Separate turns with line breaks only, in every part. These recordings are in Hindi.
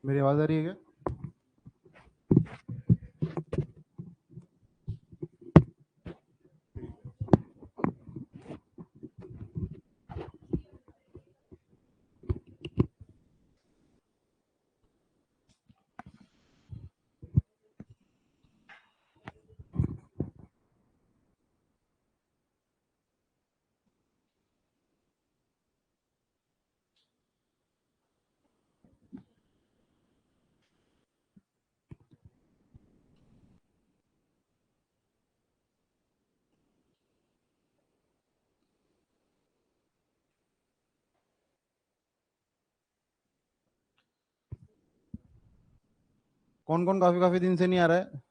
मेरी आवाज आ रही है क्या? कौन कौन काफी काफी दिन से नहीं आ रहा है?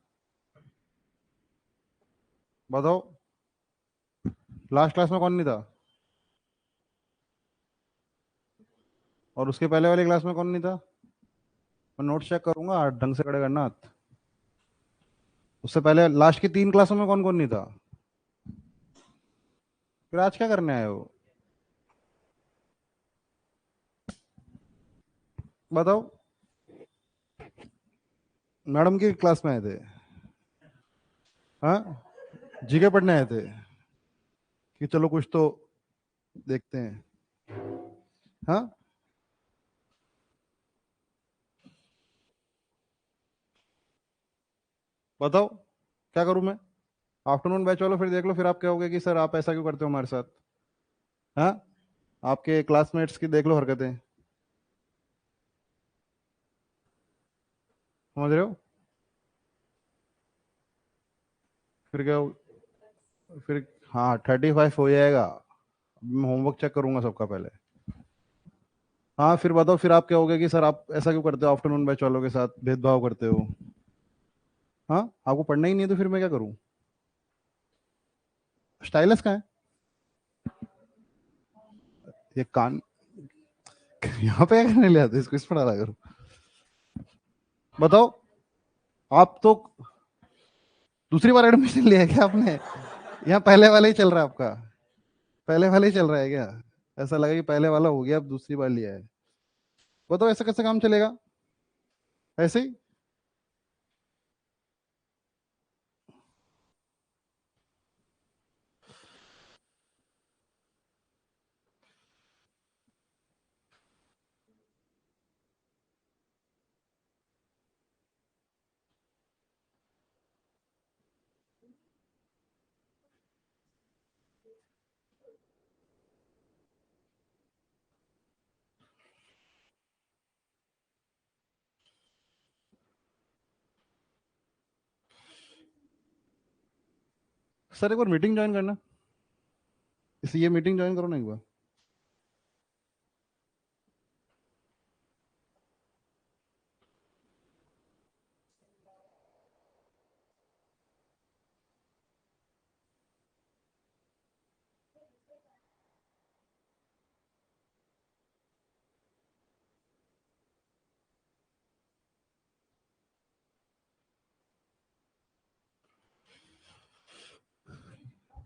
बताओ। लास्ट क्लास में कौन नहीं था? और उसके पहले वाली क्लास में कौन नहीं था? मैं नोट चेक करूंगा, ढंग से खड़े करना हाथ। उससे पहले लास्ट की 3 क्लासों में कौन कौन नहीं था? फिर आज क्या करने आए हो? बताओ। मैडम की क्लास में आए थे? हाँ। जीके पढ़ने आए थे कि चलो कुछ तो देखते हैं? हाँ। बताओ क्या करूं मैं? आफ्टरनून बैच वालों फिर देख लो, फिर आप कहोगे कि सर आप ऐसा क्यों करते हो हमारे साथ? हाँ। आपके क्लासमेट्स की देख लो हरकतें। समझ रहे हो? फिर क्या फिर? हाँ 35 हो जाएगा। मैं होमवर्क चेक करूंगा सबका पहले। हाँ फिर बताओ, फिर आप क्या होगे कि सर आप ऐसा क्यों करते हो, आफ्टरनून बैच वालों के साथ भेदभाव करते हो? हाँ। आपको पढ़ना ही नहीं है तो फिर मैं क्या करूँ? स्टाइलस कहाँ है? ये कान यहाँ पे क्या करने ले आते हो? इसको इस पर डाला करो। बताओ। आप तो दूसरी बार एडमिशन लिया है क्या आपने? यहाँ पहले वाला ही चल रहा है आपका? पहले वाला ही चल रहा है क्या? ऐसा लगा कि पहले वाला हो गया, अब दूसरी बार लिया है। बताओ ऐसा कैसे काम चलेगा? ऐसे ही। सर एक बार मीटिंग ज्वाइन करना। इस ये मीटिंग ज्वाइन करो ना एक बार।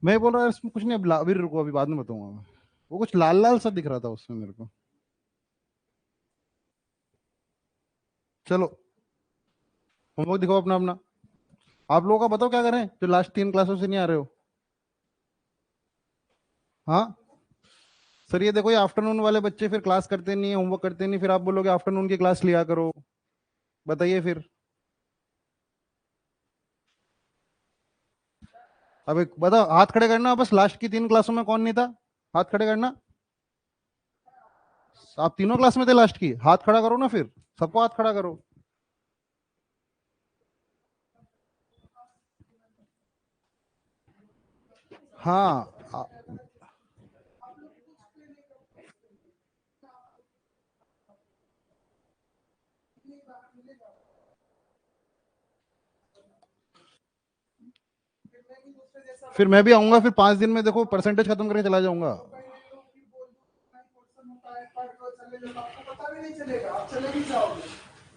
मैं बोल रहा हूँ इसमें कुछ नहीं, अभी रुको, अभी बाद में बताऊंगा मैं। वो कुछ लाल लाल सा दिख रहा था उसमें मेरे को। चलो होमवर्क दिखाओ अपना अपना। आप लोगों का बताओ क्या करें जो लास्ट 3 क्लासों से नहीं आ रहे हो? हाँ। सर ये देखो, ये आफ्टरनून वाले बच्चे फिर क्लास करते नहीं है, होमवर्क करते नहीं, फिर आप बोलोगे आफ्टरनून की क्लास लिया करो। बताइए फिर। अब एक बताओ, हाथ खड़े करना बस, लास्ट की 3 क्लासों में कौन नहीं था? हाथ खड़े करना। आप तीनों क्लास में थे लास्ट की, हाथ खड़ा करो ना फिर। सबको हाथ खड़ा करो। हाँ। फिर मैं भी आऊंगा, फिर 5 दिन में देखो परसेंटेज खत्म करके चला जाऊंगा।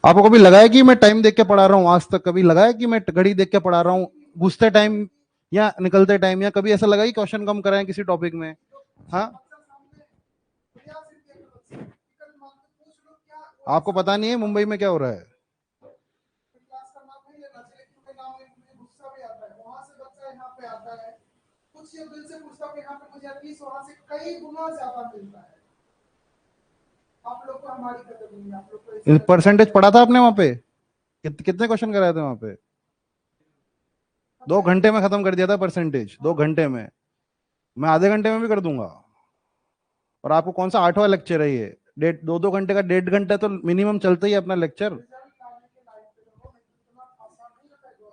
आपको कभी लगा है कि मैं टाइम देख के पढ़ा रहा हूँ? आज तक कभी लगा है कि मैं घड़ी देख के पढ़ा रहा हूँ? घुसते टाइम या निकलते टाइम, या कभी ऐसा लगा कि क्वेश्चन कम कराएं किसी टॉपिक में? हाँ। आपको पता नहीं है मुंबई में क्या हो रहा है। क्लास का नाम नहीं लेना चाहिए क्योंकि नाम में मुझे गुस्सा भी आता है। वहां से बच्चा यहाँ पे आता है, कुछ ये दिल से पूछता है, यहाँ पे मुझे एटलीस्ट वहां से कई गुना ज्यादा मिलता है। आप लोग को हमारी कदर नहीं है, आप लोग को परसेंटेज पढ़ा था आपने वहां पे? कितने क्वेश्चन कराए थे वहां पे? 2 घंटे में खत्म कर दिया था परसेंटेज, 2 घंटे में। मैं आधे घंटे में भी कर दूंगा। और आपको कौन सा 8वां लेक्चर है ये? 2-2 घंटे का 1.5 घंटा तो मिनिमम चलता ही है अपना लेक्चर।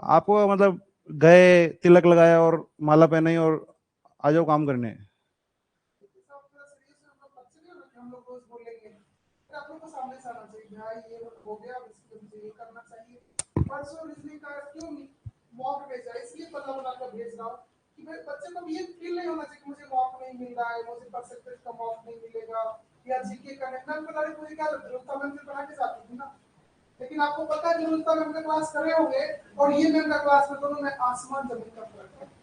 आपको मतलब गए, तिलक लगाया और माला पहनाई और आ जाओ काम करने। हम लोग रोज बोलेंगे, आप लोग को सामने से आना चाहिए भाई, ये हो गया, मुझे ये करना चाहिए। परसों रीजनिंग का क्यों मॉक भेजा, इसलिए पता बना कर भेज रहा हूँ कि भाई बच्चे को ये फील नहीं होना चाहिए कि मुझे मॉक नहीं मिल रहा है, मुझे परसेंटेज का मॉक नहीं मिलेगा, या जीके का नहीं। मैं बता रही मुझे क्या जरूरत मैम से पढ़ा के जाती थी ना, लेकिन आपको पता है जरूरत मैम का क्लास कर रहे होंगे और ये मैम का क्लास में दोनों में आसमान जमीन का फर्क है।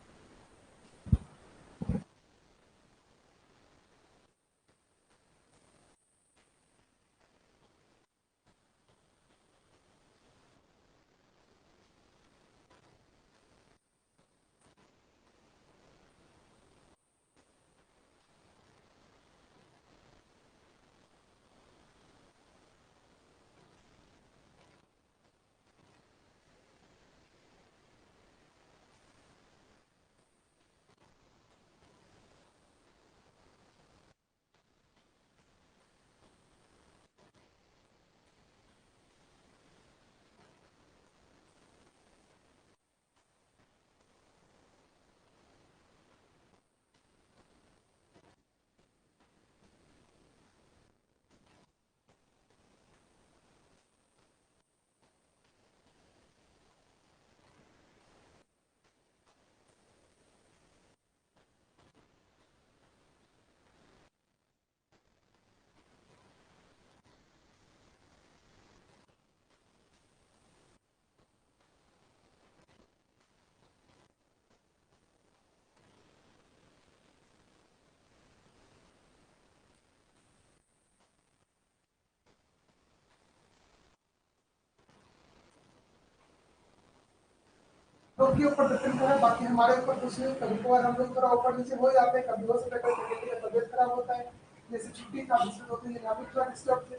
लोग के ऊपर डिपेंड है, बाकी हमारे ऊपर कुछ नहीं। कभी कभार हम लोग थोड़ा ऊपर नीचे हो जाते हैं, कभी हो सकता है कभी तबियत खराब होता है, जैसे छुट्टी का डिस्टर्ब होती है, अभी थोड़ा डिस्टर्ब थे।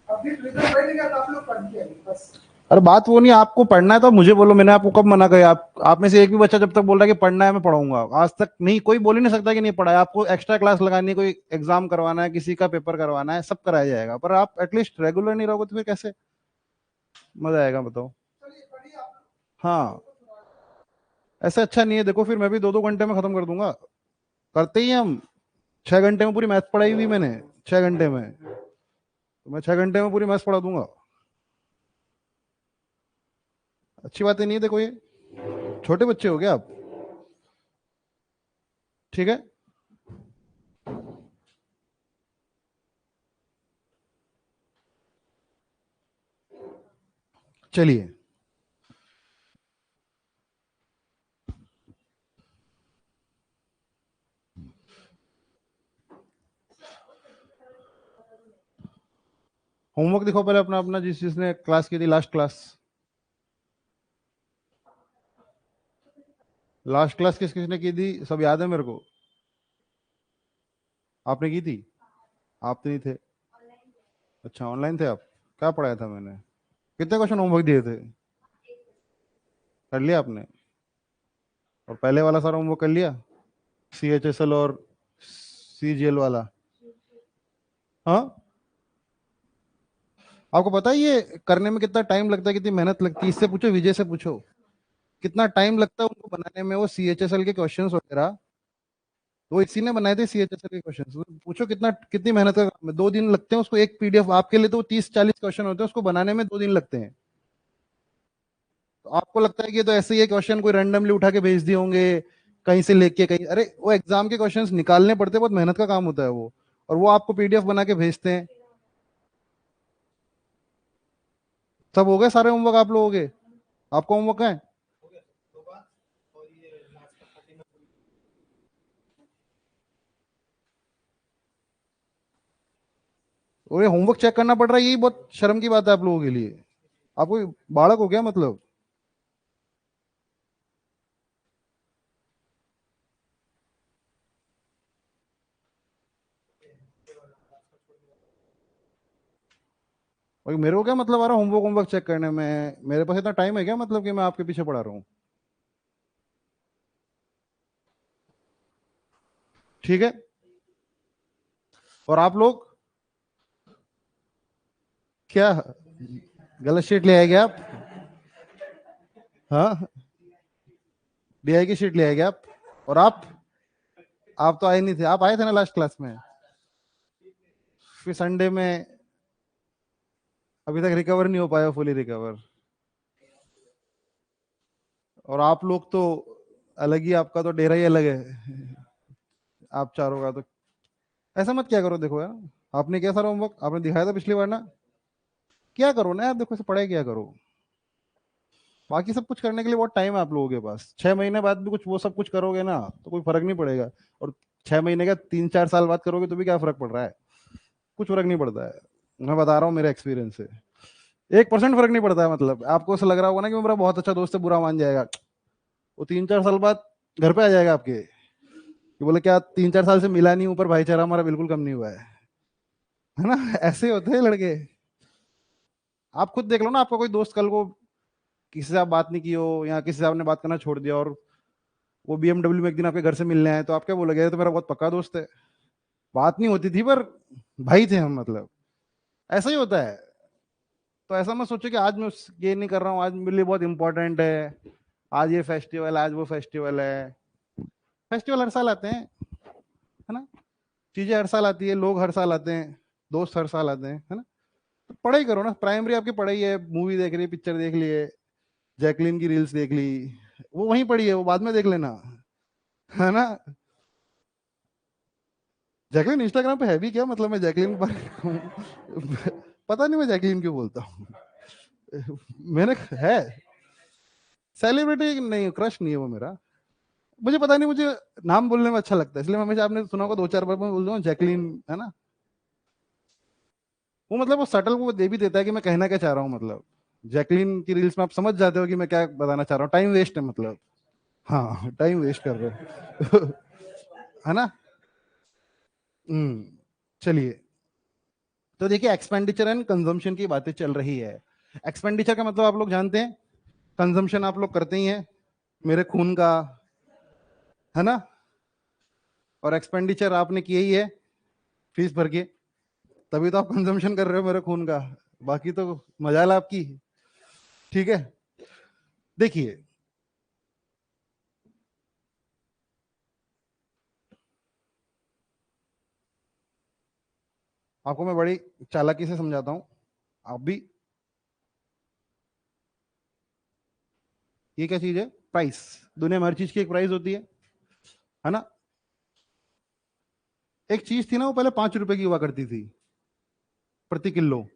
अभी रिजल्ट बैठेगा तो आप लोग पढ़ के आइए बस। अरे बात वो नहीं, आपको पढ़ना है तो मुझे बोलो, मैंने आपको कब मना किया? आप में से एक भी बच्चा जब तक बोल रहा है कि पढ़ना है मैं पढ़ाऊंगा, आज तक नहीं कोई बोल ही नहीं सकता कि नहीं पढ़ा है। आपको एक्स्ट्रा क्लास लगानी है, कोई एग्जाम करवाना है, किसी का पेपर करवाना है, सब कराया जाएगा, पर आप एटलीस्ट रेगुलर नहीं रहोगे तो फिर कैसे मजा आएगा बताओ? हाँ, ऐसा अच्छा नहीं है। देखो फिर मैं भी 2-2 घंटे में खत्म कर दूंगा। करते ही हम 6 घंटे में पूरी मैथ पढ़ाई हुई मैंने। 6 घंटे में तो मैं 6 घंटे में पूरी मैथ पढ़ा दूंगा। अच्छी बात ही नहीं है। देखो ये छोटे बच्चे हो गया आप। ठीक है, चलिए। होमवर्क दिखाओ पहले अपना अपना, जिस जिसने क्लास की थी, लास्ट क्लास। लास्ट क्लास किस किसने की थी सब याद है मेरे को? आपने की थी? आप तो नहीं थे। अच्छा, ऑनलाइन थे आप। क्या पढ़ाया था मैंने? कितने क्वेश्चन होमवर्क दिए थे? कर लिया आपने? और पहले वाला सारा होमवर्क कर लिया? CHSL और CGL वाला? हाँ। आपको पता है ये करने में कितना टाइम लगता है, कितनी मेहनत लगती है? इससे पूछो, विजय से पूछो कितना टाइम लगता है उनको बनाने में, वो CHSL के क्वेश्चंस वगैरह। वो इसी ने बनाए थे CHSL के क्वेश्चंस। पूछो कितना, कितनी मेहनत का काम है। 2 दिन लगते हैं उसको, एक PDF आपके लिए तो 30-40 क्वेश्चन होते हैं, उसको बनाने में 2 दिन लगते हैं। तो आपको लगता है कि ये तो ऐसे ही है, क्वेश्चन कोई रैंडमली उठा के भेज दिए होंगे कहीं से लेके कहीं? अरे वो एग्जाम के क्वेश्चंस निकालने पड़ते हैं, बहुत मेहनत का काम होता है वो। और वो आपको PDF बना के भेजते हैं। सब हो गए सारे होमवर्क आप लोगों के? आपका होमवर्क है? और ये होमवर्क चेक करना पड़ रहा है, यही बहुत शर्म की बात है आप लोगों के लिए। आप कोई बालक हो क्या मतलब? भाई मेरे को क्या मतलब आ रहा होमवर्क होमवर्क चेक करने में? मेरे पास इतना टाइम है क्या मतलब कि मैं आपके पीछे पड़ा रहा हूँ? ठीक है। और आप लोग क्या गलत शीट ले आए क्या आप? हाँ, डीआई की शीट ले आए क्या आप? और आप तो आए नहीं थे, आप आए थे ना लास्ट क्लास में? फिर संडे में अभी तक रिकवर नहीं हो पाया, फुली रिकवर। और आप लोग तो अलग ही, आपका तो डेरा ही अलग है, आप चारों का तो। ऐसा मत क्या करो, देखो यार, आपने क्या सारा होमवर्क आपने दिखाया था पिछली बार ना, क्या करो ना यार, देखो इसे पढ़ाई क्या करो। बाकी सब कुछ करने के लिए बहुत टाइम है आप लोगों के पास, 6 महीने बाद भी कुछ वो सब कुछ करोगे ना तो कोई फर्क नहीं पड़ेगा। और 6 महीने का 3-4 साल बाद करोगे तो भी क्या फर्क पड़ रहा है? कुछ फर्क नहीं पड़ता है। मैं बता रहा हूँ मेरे एक्सपीरियंस से, 1% फर्क नहीं पड़ता है। मतलब आपको ऐसा लग रहा होगा ना कि मेरा बहुत अच्छा दोस्त है, बुरा मान जाएगा, वो 3-4 साल बाद घर पे आ जाएगा आपके, कि बोले क्या 3-4 साल से मिला नहीं, ऊपर भाईचारा हमारा बिल्कुल कम नहीं हुआ है ना? ऐसे होते हैं लड़के। आप खुद देख लो ना, आपका कोई दोस्त कल को किसी से आप बात नहीं की हो, या किसी से आपने बात करना छोड़ दिया, और वो बीएमडब्ल्यू में एक दिन आपके घर से मिलने आए, तो आप क्या बोलोगे? ये तो मेरा बहुत पक्का दोस्त है, बात नहीं होती थी पर भाई थे हम, मतलब ऐसा ही होता है। तो ऐसा मैं सोचो कि आज मैं ये नहीं कर रहा हूँ, आज मेरे लिए बहुत इंपॉर्टेंट है, आज ये फेस्टिवल, आज वो फेस्टिवल है। फेस्टिवल हर साल आते हैं, है ना? चीजें हर साल आती है, लोग हर साल आते हैं, दोस्त हर साल आते हैं, है ना? तो पढ़ाई करो ना, प्राइमरी आपकी पढ़ाई है, मूवी देख रही, पिक्चर देख लिए, जैकलिन की रील्स देख ली, वो वहीं पड़ी है, वो बाद में देख लेना, है ना? जैकलिन इंस्टाग्राम पे है भी क्या? मतलब मैं जैकलिन पर पता नहीं मैं जैकलिन क्यों बोलता हूँ। मैंने है सेलिब्रिटी नहीं, क्रश नहीं है वो मेरा। मुझे पता नहीं, मुझे नाम बोलने में अच्छा लगता है, इसलिए मैं हमेशा, आपने सुना होगा 2-4 बार मैं बोल दूँ जैकलिन, है ना? वो मतलब वो सटल वो दे भी देता है कि मैं कहना क्या चाह रहा हूँ, मतलब जैकलिन की रील्स में आप समझ जाते हो कि मैं क्या बताना चाह रहा हूँ, टाइम वेस्ट है मतलब। हाँ, टाइम वेस्ट कर रहे हो है ना? चलिए, तो देखिए एक्सपेंडिचर एंड कंजम्पशन की बातें चल रही है। एक्सपेंडिचर का मतलब आप लोग जानते हैं, कंजम्पशन आप लोग करते ही हैं, मेरे खून का, है ना? और एक्सपेंडिचर आपने किया ही है, फीस भर के, तभी तो आप कंजम्पशन कर रहे हो मेरे खून का, बाकी तो मजाल आपकी। ठीक है, देखिए, आपको मैं बड़ी चालाकी से समझाता हूँ, आप भी। ये क्या चीज है? प्राइस। दुनिया में हर चीज की एक प्राइस होती है ना? एक चीज थी ना, वो पहले 5 रुपए की हुआ करती थी प्रति किलो,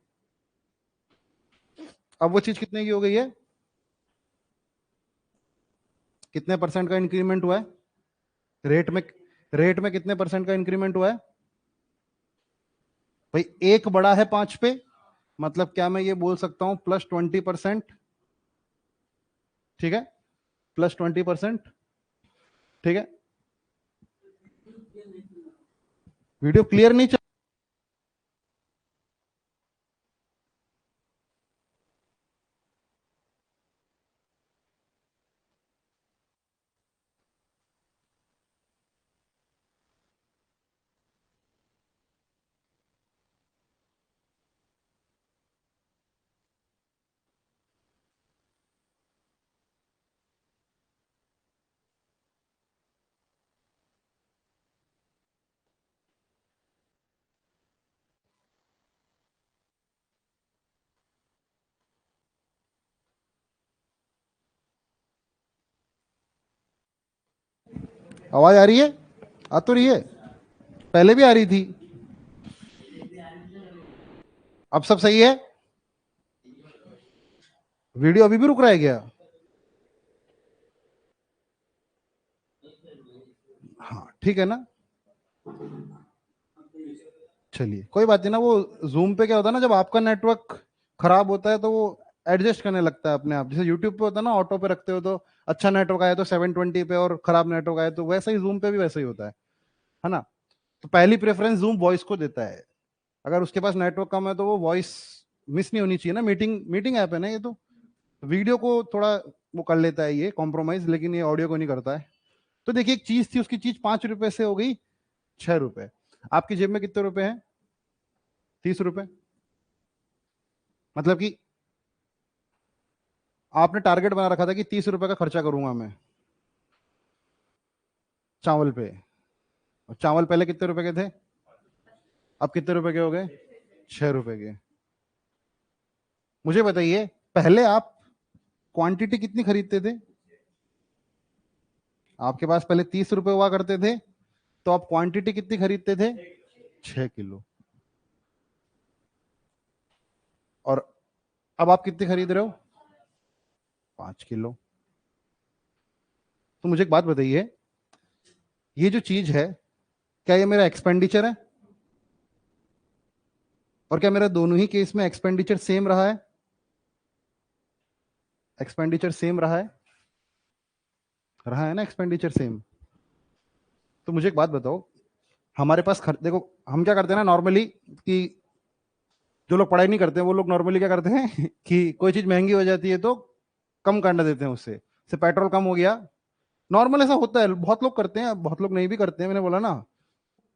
अब वो चीज कितने की हो गई है? कितने परसेंट का इंक्रीमेंट हुआ है रेट में? रेट में कितने परसेंट का इंक्रीमेंट हुआ है? भाई एक बड़ा है 5 पे, मतलब क्या मैं ये बोल सकता हूं +20%? ठीक है, +20%। ठीक है, वीडियो क्लियर नहीं चल। आवाज आ रही है? आ तो रही है, पहले भी आ रही थी, अब सब सही है? वीडियो अभी भी रुक रहा है क्या? हाँ ठीक है ना? चलिए कोई बात नहीं ना, वो जूम पे क्या होता है ना, जब आपका नेटवर्क खराब होता है तो वो एडजस्ट करने लगता है अपने आप। जैसे यूट्यूब पे होता है ना, ऑटो पे रखते हो तो अच्छा नेटवर्क आया तो 720 पे, और खराब नेटवर्क आया तो वैसा ही जूम पे भी वैसा ही होता है ना। तो पहली प्रेफरेंस जूम वॉइस को देता है। अगर उसके पास नेटवर्क कम है तो वो वॉइस मिस नहीं होनी चाहिए ना। मीटिंग मीटिंग ऐप है ना ये, तो वीडियो को थोड़ा वो कर लेता है ये कॉम्प्रोमाइज, लेकिन ये ऑडियो को नहीं करता है। तो देखिए एक चीज थी, उसकी चीज 5 रुपए से हो गई 6 रुपए। आपकी जेब में कितने रुपए हैं? 30 रुपए। मतलब कि आपने टारगेट बना रखा था कि 30 रुपए का खर्चा करूंगा मैं चावल पे। और चावल पहले कितने रुपए के थे? अब कितने रुपए के हो गए? 6 रुपए के। मुझे बताइए, पहले आप क्वांटिटी कितनी खरीदते थे? आपके पास पहले 30 रुपए हुआ करते थे, तो आप क्वांटिटी कितनी खरीदते थे? 6 किलो। और अब आप कितनी खरीद रहे हो? 5 किलो। तो मुझे एक बात बताइए, ये जो चीज है, क्या ये मेरा एक्सपेंडिचर है? और क्या मेरा दोनों ही केस में एक्सपेंडिचर सेम रहा है? एक्सपेंडिचर सेम रहा है ना एक्सपेंडिचर सेम। तो मुझे एक बात बताओ, हमारे पास देखो हम क्या करते हैं ना नॉर्मली, कि जो लोग पढ़ाई नहीं करते हैं वो लोग नॉर्मली क्या करते हैं कि कोई चीज महंगी हो जाती है तो कम करने देते हैं उससे। से पेट्रोल कम हो गया, नॉर्मल ऐसा होता है, बहुत लोग करते हैं, बहुत लोग नहीं भी करते हैं, मैंने बोला ना।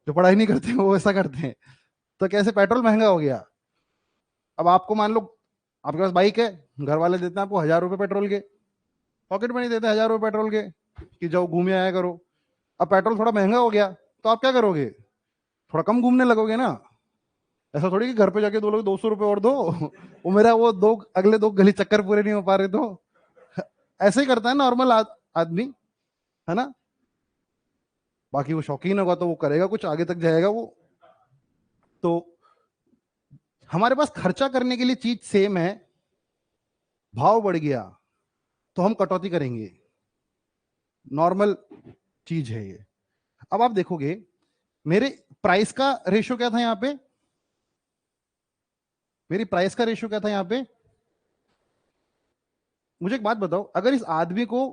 जो पढ़ाई नहीं करते हैं वो ऐसा करते हैं। तो कैसे पेट्रोल महंगा हो गया, अब आपको मान लो आपके पास बाइक है, घर वाले देते हैं आपको 1,000 रुपए पेट्रोल के, पॉकेट मनी देते हैं 1,000 रुपए पेट्रोल के, कि जाओ घूमे आया करो। अब पेट्रोल थोड़ा महंगा हो गया तो आप क्या करोगे? थोड़ा कम घूमने लगोगे ना। ऐसा थोड़ी कि घर पे जाके दो लोग 200 रुपए और दो वो मेरा वो दो अगले 2 गली चक्कर पूरे नहीं हो पा रहे तो ऐसे ही करता है नॉर्मल आदमी, है ना। बाकी वो शौकीन होगा तो वो करेगा, कुछ आगे तक जाएगा वो। तो हमारे पास खर्चा करने के लिए चीज सेम है, भाव बढ़ गया तो हम कटौती करेंगे, नॉर्मल चीज है ये। अब आप देखोगे मेरे प्राइस का रेशियो क्या था यहां पे, मेरी प्राइस का रेशियो क्या था यहां पे। मुझे एक बात बताओ, अगर इस आदमी को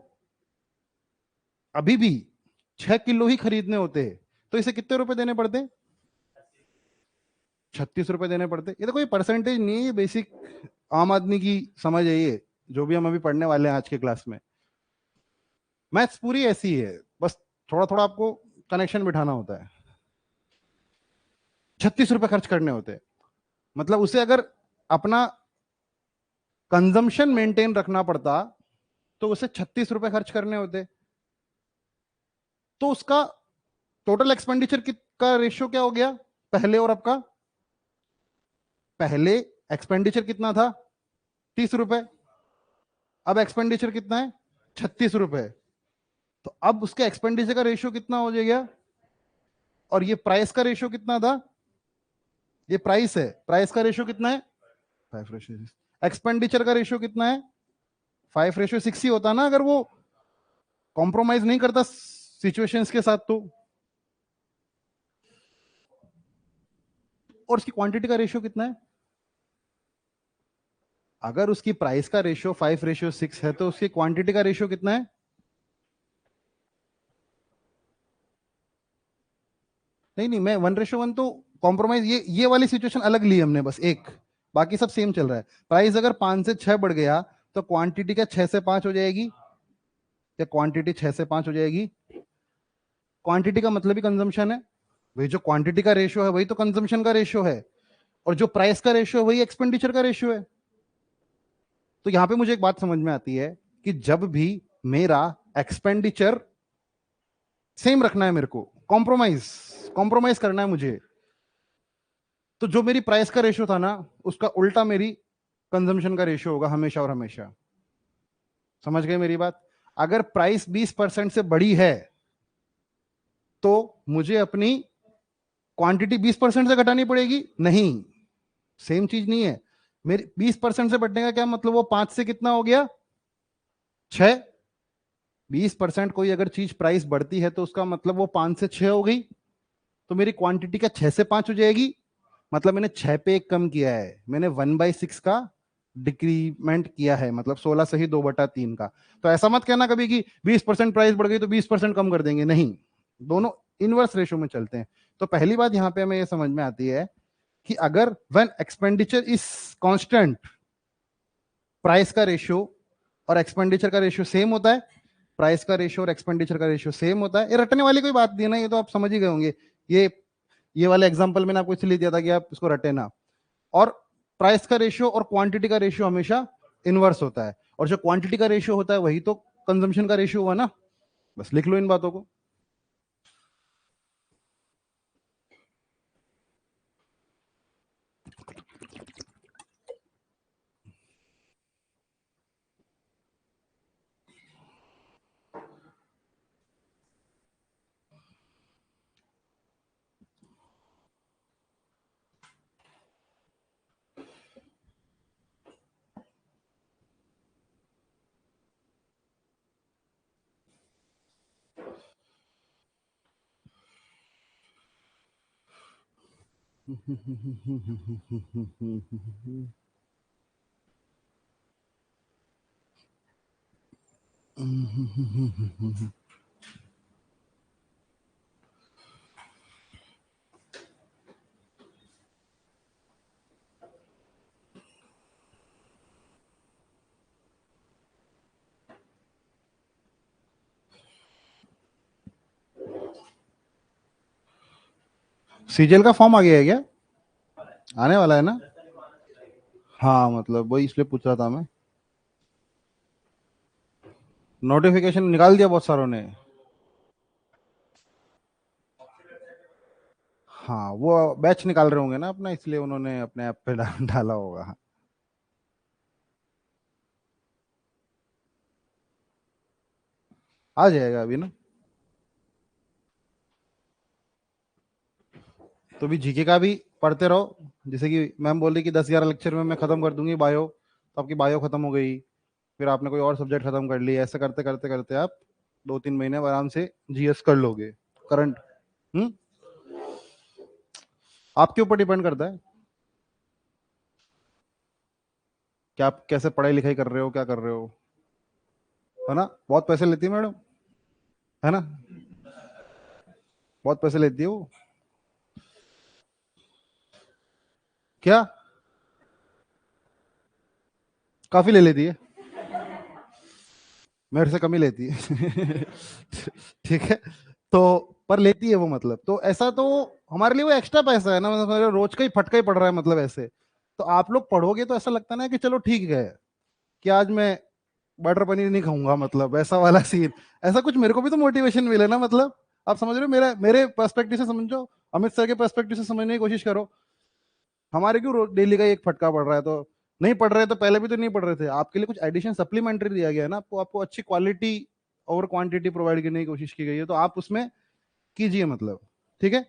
अभी भी 6 किलो ही खरीदने होते तो इसे कितने रुपए देने पड़ते? 36 रुपए देने पड़ते। ये तो कोई परसेंटेज नहीं है, ये बेसिक आम आदमी की समझ है ये, जो भी हम अभी पढ़ने वाले हैं आज के क्लास में। मैथ्स पूरी ऐसी है, बस थोड़ा थोड़ा आपको कनेक्शन बिठाना होता है। 36 रुपए खर्च करने होते हैं, मतलब उसे अगर अपना कंजम्पशन मेंटेन रखना पड़ता तो उसे 36 रुपए खर्च करने होते। तो उसका टोटल एक्सपेंडिचर का रेशियो क्या हो गया पहले और अब का? पहले एक्सपेंडिचर कितना था? 30 रुपए। अब एक्सपेंडिचर कितना है? 36 रुपए। तो अब उसके एक्सपेंडिचर का रेशियो कितना हो जाएगा? और ये प्राइस का रेशियो कितना था? ये प्राइस है, प्राइस का रेशियो कितना है? 5:6। एक्सपेंडिचर का रेशियो कितना है? 5:6 ही होता ना, अगर वो कॉम्प्रोमाइज नहीं करता सिचुएशंस के साथ तो। और उसकी क्वांटिटी का रेशियो कितना है? अगर उसकी प्राइस का रेशियो 5:6 है तो उसकी क्वांटिटी का रेशियो कितना है? नहीं नहीं, मैं 1:1 तो कॉम्प्रोमाइज, ये वाली सिचुएशन अलग ली हमने बस एक, बाकी सब सेम चल रहा है। प्राइस अगर 5 से 6 बढ़ गया तो क्वांटिटी क्या 6 से 5 हो जाएगी? क्या क्वांटिटी 6 से 5 हो जाएगी? क्वांटिटी का मतलब ही कंजम्पशन है, वही जो क्वांटिटी का रेशियो है वही तो कंजम्पशन का रेशियो है, और जो प्राइस का रेशियो है वही एक्सपेंडिचर का रेशियो है। तो यहां पे मुझे एक बात समझ में आती है कि जब भी मेरा एक्सपेंडिचर सेम रखना है, मेरे को कॉम्प्रोमाइज कॉम्प्रोमाइज करना है मुझे, तो जो मेरी प्राइस का रेशियो था ना उसका उल्टा मेरी कंजम्पशन का रेशियो होगा हमेशा और हमेशा। समझ गए मेरी बात? अगर प्राइस 20% से बड़ी है तो मुझे अपनी क्वांटिटी 20% से घटानी पड़ेगी? नहीं, सेम चीज नहीं है। मेरी 20% से बढ़ने का क्या मतलब, वो 5 से कितना हो गया? 6। 20% कोई अगर चीज प्राइस बढ़ती है तो उसका मतलब वो 5 से 6 हो गई, तो मेरी क्वांटिटी क्या 6 से 5 हो जाएगी? मतलब मैंने 6 पे 1 कम किया है, मैंने 1/6 का डिक्रीमेंट किया है, मतलब 16 से ही 2/3 का। तो ऐसा मत कहना कभी कि 20% प्राइस बढ़ गई तो 20% कम कर देंगे, नहीं, दोनों इनवर्स रेशो में चलते हैं। तो पहली बात यहाँ पे हमें ये समझ में आती है कि अगर when expenditure is constant, price का रेशियो और एक्सपेंडिचर का रेशियो सेम होता है, प्राइस का रेशियो और एक्सपेंडिचर का रेशियो सेम होता है। ये रटने वाली कोई बात नहीं है ना, ये तो आप समझ ही गए होंगे। ये वाला एग्जांपल मैंने आपको इसलिए दिया था कि आप इसको रटे ना। और प्राइस का रेशियो और क्वांटिटी का रेशियो हमेशा इनवर्स होता है, और जो क्वांटिटी का रेशियो होता है वही तो कंजम्पशन का रेशियो हुआ ना। बस लिख लो इन बातों को। सीजीएल का फॉर्म आ गया है क्या? आने वाला है ना? हाँ, मतलब वही इसलिए पूछ रहा था मैं। नोटिफिकेशन निकाल दिया बहुत सारों ने। हाँ, वो बैच निकाल रहे होंगे ना अपना, इसलिए उन्होंने अपने ऐप पे डाला होगा। आ जाएगा अभी ना। तो भी जीके का भी पढ़ते रहो। जैसे कि मैम बोल रही कि 10-11 लेक्चर में मैं खत्म कर दूंगी बायो, तो आपकी बायो खत्म हो गई, फिर आपने कोई और सब्जेक्ट खत्म कर लिया, ऐसे करते करते करते आप 2-3 महीने में आराम से जीएस कर लोगे करंट। हम्म। आपके ऊपर डिपेंड करता है कि आप कैसे पढ़ाई लिखाई कर रहे हो, क्या कर रहे हो, है ना। बहुत पैसे लेती है मैडम, है ना, बहुत पैसे लेती है वो। क्या? काफी ले लेती है, मेरे से कम ही लेती है। ठीक है। तो पर लेती है वो, मतलब तो ऐसा तो हमारे लिए वो एक्स्ट्रा पैसा है ना, मतलब हमारे रोज का ही फटका ही पड़ रहा है, मतलब ऐसे। तो आप लोग पढ़ोगे तो ऐसा लगता ना कि चलो ठीक है कि आज मैं बटर पनीर नहीं खाऊंगा, मतलब ऐसा वाला सीन। ऐसा कुछ मेरे को भी तो मोटिवेशन मिले ना, मतलब आप समझ रहे हो, मेरा मेरे पर्सपेक्टिव से समझो, अमित सर के पर्सपेक्टिव से समझने की कोशिश करो। हमारे क्यों डेली का ही एक फटका पड़ रहा है? तो नहीं पढ़ रहे तो पहले भी तो नहीं पढ़ रहे थे, आपके लिए कुछ एडिशन सप्लीमेंट्री दिया गया है ना आपको, आपको अच्छी क्वालिटी और क्वांटिटी प्रोवाइड करने की कोशिश की गई है, तो आप उसमें कीजिए, मतलब। ठीक है,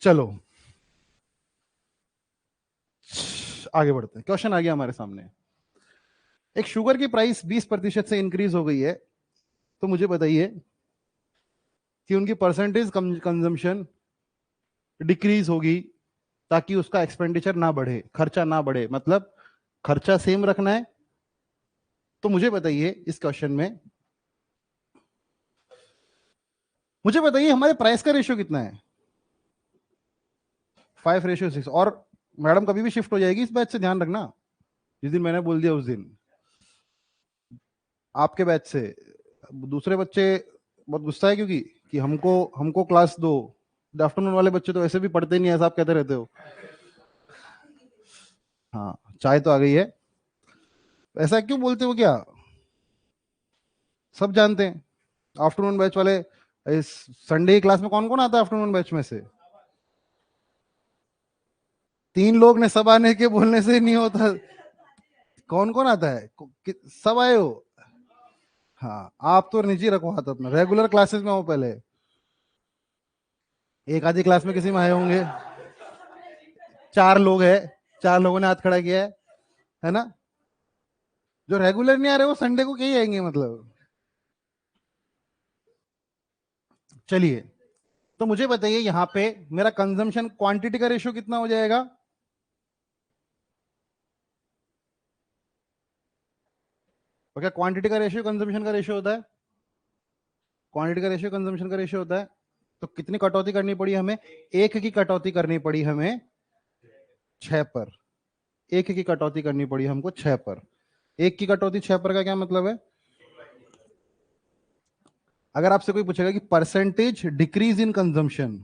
चलो आगे बढ़ते हैं। क्वेश्चन आ गया हमारे सामने। एक शुगर की प्राइस 20% से इंक्रीज हो गई है, तो मुझे बताइए कि उनकी परसेंटेज कंजम्पशन डिक्रीज होगी ताकि उसका एक्सपेंडिचर ना बढ़े, खर्चा ना बढ़े, मतलब खर्चा सेम रखना है। तो मुझे बताइए इस क्वेश्चन में, मुझे बताइए हमारे प्राइस का रेशियो कितना है? 5:6। और मैडम कभी भी शिफ्ट हो जाएगी इस बैच से, ध्यान रखना। जिस दिन मैंने बोल दिया उस दिन आपके बैच से दूसरे बच्चे बहुत गुस्सा है, क्योंकि कि हमको हमको क्लास दो। आफ्टरनून वाले बच्चे तो ऐसे भी पढ़ते नहीं है, ऐसा आप कहते रहते हो। हाँ, चाय तो आ गई है। ऐसा क्यों बोलते हो क्या? सब जानते हैं आफ्टरनून बैच वाले। इस संडे की क्लास में कौन कौन आता है आफ्टरनून बैच में से? 3 लोग ने सब आने के बोलने से नहीं होता। कौन कौन आता है? सब आए हो? हाँ, आप तो निजी रखो हाथ अपना, रेगुलर क्लासेस में हो पहले। एक आधी क्लास में किसी में आए होंगे। 4 लोग हैं, 4 लोगों ने हाथ खड़ा किया है ना। जो रेगुलर नहीं आ रहे वो संडे को कहीं आएंगे, मतलब। चलिए, तो मुझे बताइए यहां पे मेरा कंजम्पशन क्वांटिटी का रेशियो कितना हो जाएगा? तो क्या क्वांटिटी का रेशियो कंजम्पशन का रेशियो होता है? क्वांटिटी का रेशियो कंजम्पशन का रेशियो होता है। तो कितनी कटौती करनी पड़ी हमें? एक की कटौती करनी पड़ी हमें 6 पर। एक की कटौती करनी पड़ी हमको 6 पर। एक की कटौती 6 पर का क्या मतलब है? अगर आपसे कोई पूछेगा कि परसेंटेज डिक्रीज इन कंजम्पशन,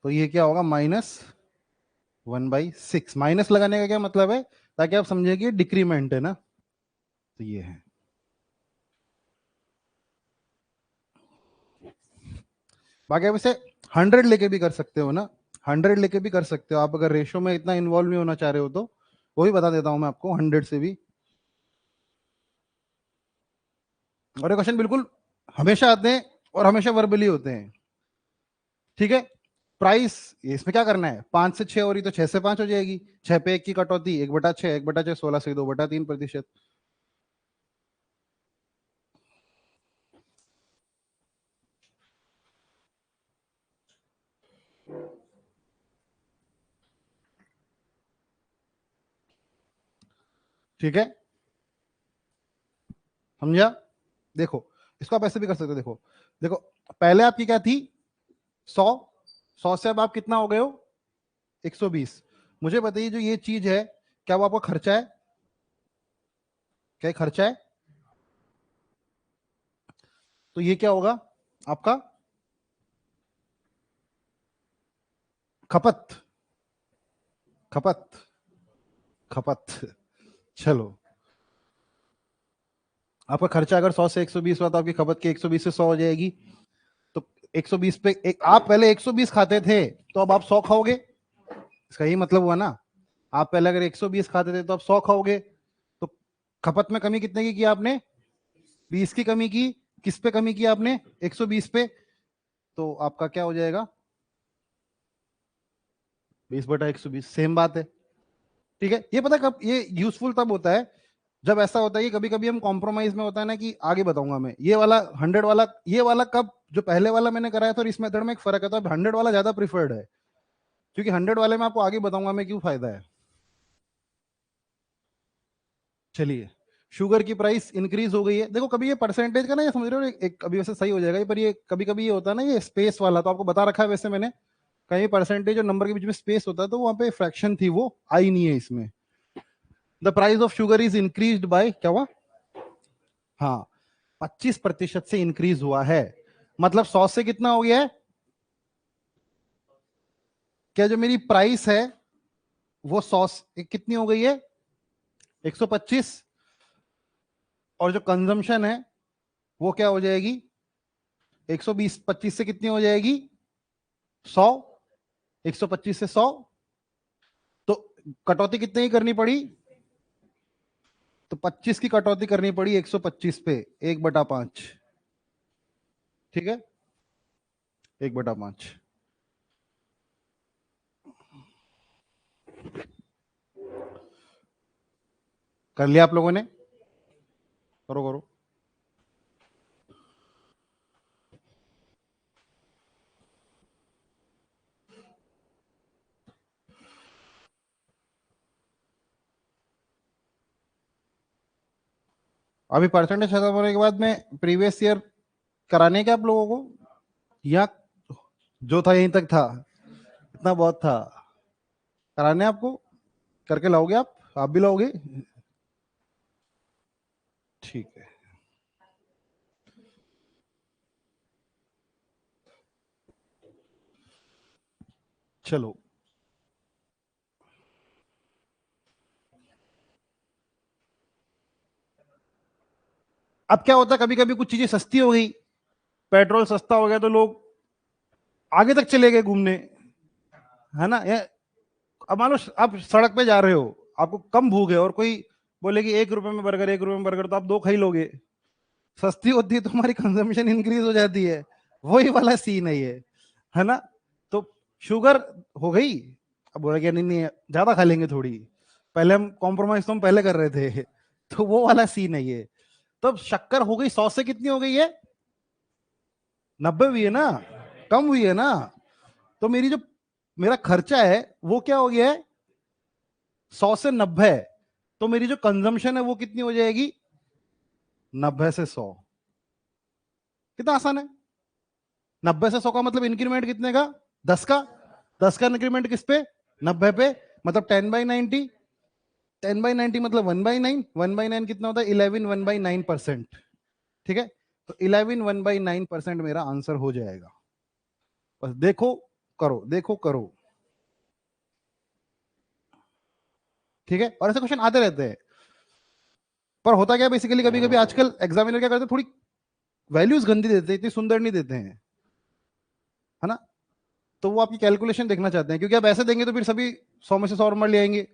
तो ये क्या होगा? -1/6। माइनस लगाने का क्या मतलब है? ताकि आप समझे कि डिक्रीमेंट है ना। तो ये है। बाकी आप इसे 100 लेके भी कर सकते हो ना। 100 लेके भी कर सकते हो आप, अगर रेशो में इतना इन्वॉल्व नहीं होना चाह रहे हो तो। वो भी बता देता हूं मैं आपको 100 से भी। और ये क्वेश्चन बिल्कुल हमेशा आते हैं और हमेशा वर्बली होते हैं। ठीक है। प्राइस, इसमें क्या करना है? 5 से 6 हो रही तो 6 से 5 हो जाएगी। 6 पे 1 की कटौती, 1/6, 1/6 16 से 2/3%। ठीक है, समझा? देखो, इसको आप ऐसे भी कर सकते हो। देखो देखो, पहले आपकी क्या थी? 100। 100 से अब आप कितना हो गए हो? 120। मुझे बताइए जो ये चीज है, क्या वो आपका खर्चा है? क्या ये खर्चा है? तो ये क्या होगा आपका? खपत। खपत। खपत। चलो, आपका खर्चा अगर 100 से 120 हुआ तो आपकी खपत की 120 से 100 हो जाएगी। तो 120 पे आप पहले 120 खाते थे, तो अब आप 100 खाओगे। इसका यही मतलब हुआ ना। आप पहले अगर 120 खाते थे तो आप 100 खाओगे। तो खपत में कमी कितने की आपने? 20 की कमी की। किस पे कमी की आपने? 120 पे। तो आपका क्या हो जाएगा? 20/120। सेम बात है। ठीक है। ये पता कब ये यूजफुल तब होता है, जब ऐसा होता है कि कभी कभी हम कॉम्प्रोमाइज में होता है ना, कि आगे बताऊंगा मैं ये वाला 100 वाला, ये वाला कब, जो पहले वाला मैंने कराया था और इस मेथड में एक फर्क है, तो अब 100 वाला ज्यादा प्रिफर्ड है। क्योंकि 100 वाले में आपको आगे बताऊंगा मैं क्यों फायदा है। चलिए, शुगर की प्राइस इंक्रीज हो गई है। देखो कभी ये परसेंटेज का ना, ये समझ रहे हो, एक अभी वैसे सही हो जाएगा, पर ये कभी कभी ये होता है ना, ये स्पेस वाला तो आपको बता रखा है वैसे मैंने। कहीं परसेंटेज और नंबर के बीच में स्पेस होता है तो वहां पे फ्रैक्शन थी, वो आई नहीं है इसमें। The price of sugar is increase by, क्या हुआ? हाँ, 25% से इंक्रीज हुआ है। मतलब 100 से कितना हो गया है? क्या जो मेरी प्राइस है वो 100 कितनी हो गई है? 125। और जो कंजम्पशन है वो क्या हो जाएगी? 120। 25 से कितनी हो जाएगी? 100। 125 से 100। तो कटौती कितने की करनी पड़ी? तो 25 की कटौती करनी पड़ी 125 पे, 1/5। ठीक है, 1/5। कर लिया आप लोगों ने? करो करो। अभी परसेंटेज खत्म होने के बाद में प्रीवियस ईयर कराने के आप लोगों को, या जो था यहीं तक था? इतना बहुत था कराने आपको? करके लाओगे आप भी लाओगे? ठीक है। चलो, अब क्या होता है, कभी कभी कुछ चीजें सस्ती हो गई, पेट्रोल सस्ता हो गया तो लोग आगे तक चले गए घूमने, है ना। अब मान लो आप सड़क पे जा रहे हो, आपको कम भूख है और कोई बोले कि 1 रुपए में बर्गर, 1 रुपए में बर्गर, तो आप 2 खा ही लोगे। सस्ती होती है तो हमारी कंजम्पशन इंक्रीज हो जाती है। वही वाला सीन है ये, है ना। तो शुगर हो गई, अब बोला क्या, नहीं नहीं ज्यादा खा लेंगे थोड़ी। पहले हम कॉम्प्रोमाइज तो हम पहले कर रहे थे, तो वो वाला सीन है ये। तो शक्कर हो गई 100 से कितनी हो गई है? 90 हुई है ना, कम हुई है ना। तो मेरा खर्चा है वो क्या हो गया है? 100 से 90। तो मेरी जो कंजम्पशन है वो कितनी हो जाएगी? 90 से 100। कितना आसान है। 90 से 100 का मतलब इंक्रीमेंट कितने का? 10 का। 10 का इंक्रीमेंट किस पे? 90 पे। मतलब 10/90। 10/90 मतलब 1/9। 1/9 कितना होता है? 11 1/9%। ठीक है, तो 11 1/9% मेरा आंसर हो जाएगा। बस देखो करो, देखो करो। ठीक है, और ऐसे क्वेश्चन आते रहते हैं। पर होता क्या बेसिकली, कभी कभी आजकल एग्जामिनर क्या करते हैं, थोड़ी वैल्यूज गंदी देते हैं, इतनी सुंदर नहीं देते हैं, है ना। तो वो आपकी कैलकुलेशन देखना चाहते हैं, क्योंकि आप ऐसे देंगे तो फिर सभी 100 में से 100 नंबर ले आएंगे।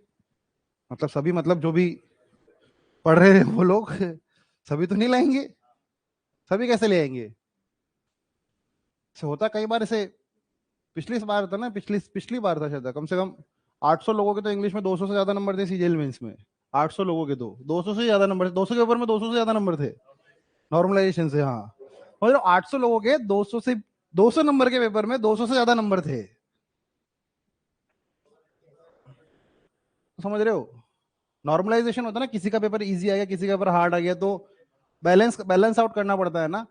मतलब सभी, मतलब जो भी पढ़ रहे हैं वो लोग सभी तो नहीं लाएंगे। सभी कैसे ले आएंगे? ऐसे होता कई बार। ऐसे पिछली बार था ना, पिछली पिछली बार था शायद, कम से कम 800 लोगों के तो इंग्लिश में 200 से ज्यादा नंबर थे सीजीएल मेंस में। 800 लोगों के तो 200 से ज्यादा नंबर थे, 200 के ऊपर में 200 से ज्यादा नंबर थे नॉर्मलाइजेशन से। हाँ, मतलब 800 लोगों के 200 नंबर के पेपर में 200 से ज्यादा नंबर थे। समझ रहे हो? नॉर्मलाइजेशन होता है ना, किसी का पेपर इजी आ गया, किसी का पेपर हार्ड आ गया, तो बैलेंस बैलेंस आउट करना पड़ता है ना।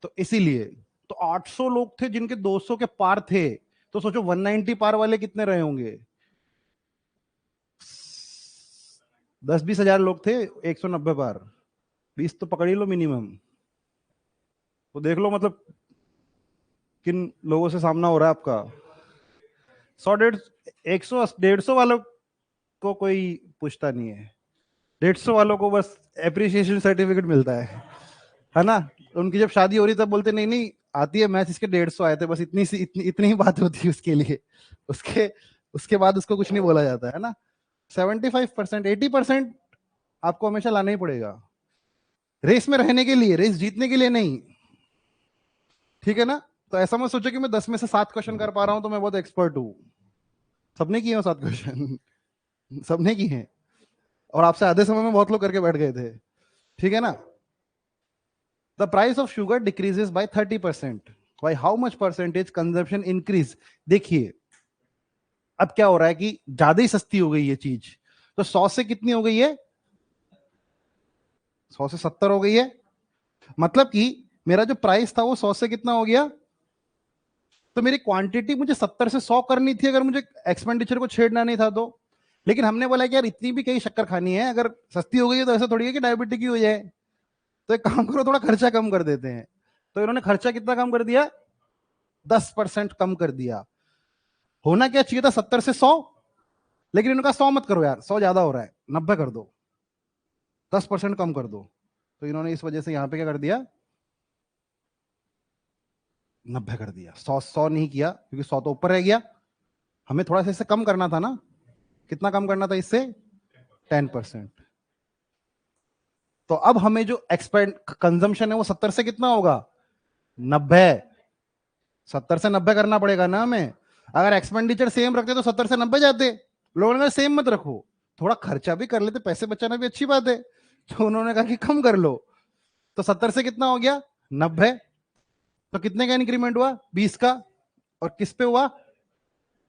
तो इसीलिए तो 800 लोग थे जिनके 200 के पार थे। तो सोचो 190 पार वाले कितने रहे होंगे? 10-20 हजार लोग थे 190 पार। 20 तो पकड़ ही लो मिनिमम। तो देख लो मतलब किन लोगों से सामना हो रहा है आपका। 100 100 150 वालों को कोई पूछता नहीं है। 150 वालों को बस एप्रिसिएशन सर्टिफिकेट मिलता है ना। उनकी जब शादी हो रही तब बोलते नहीं नहीं आती है मैच, इसके 150 आए थे, बस इतनी सी इतनी ही बात होती है उसके लिए। उसके उसके बाद उसको कुछ नहीं बोला जाता है ना। 75% 80% आपको हमेशा लाना ही पड़ेगा, रेस में रहने के लिए, रेस जीतने के लिए नहीं। ठीक है ना। तो ऐसा मत सोचो कि मैं 10 में से 7 क्वेश्चन कर पा रहा हूं तो मैं बहुत एक्सपर्ट हूं। सबने किए हो 7 क्वेश्चन सबने किए हैं, और आपसे आधे समय में बहुत लोग करके बैठ गए थे। ठीक है ना। The price of sugar decreases by 30%, by how much percentage consumption increase. देखिए अब क्या हो रहा है कि ज्यादा ही सस्ती हो गई ये चीज। तो 100 से कितनी हो गई है? 100 से 70 हो गई है। मतलब कि मेरा जो प्राइस था वो 100 से कितना हो गया? तो मेरी क्वांटिटी मुझे 70 से 100 करनी थी अगर मुझे एक्सपेंडिचर को छेड़ना नहीं था तो। लेकिन हमने बोला कि यार इतनी भी कहीं शक्कर खानी है, अगर सस्ती हो गई है तो ऐसा थोड़ी है कि डायबिटिक ही हो जाए। तो एक काम करो, थोड़ा खर्चा कम कर देते हैं। तो इन्होंने खर्चा कितना कम कर दिया? 10% कम कर दिया। होना क्या चाहिए था? 70 से 100। लेकिन इन्होंने कहा 100 मत करो यार, 100 ज्यादा हो रहा है, 90 कर दो, 10% कम कर दो। तो इन्होंने इस वजह से यहां पे क्या कर दिया? 90 कर दिया। 100 नहीं किया क्योंकि 100 तो ऊपर रह गया। हमें थोड़ा सा इससे कम करना था ना। कितना कम करना था इससे? 10%। तो अब हमें जो एक्सपेंड कंजम्पशन है वो 70 से कितना होगा? 90। 70 से 90 करना पड़ेगा ना हमें। अगर एक्सपेंडिचर सेम रखते तो 70 से 90 जाते। लोगों ने कहा सेम मत रखो, थोड़ा खर्चा भी कर लेते, पैसे बचाना भी अच्छी बात है। तो उन्होंने कहा कि कम कर लो। तो 70 से कितना हो गया? 90। तो कितने का इंक्रीमेंट हुआ? 20 का। और किस पे हुआ?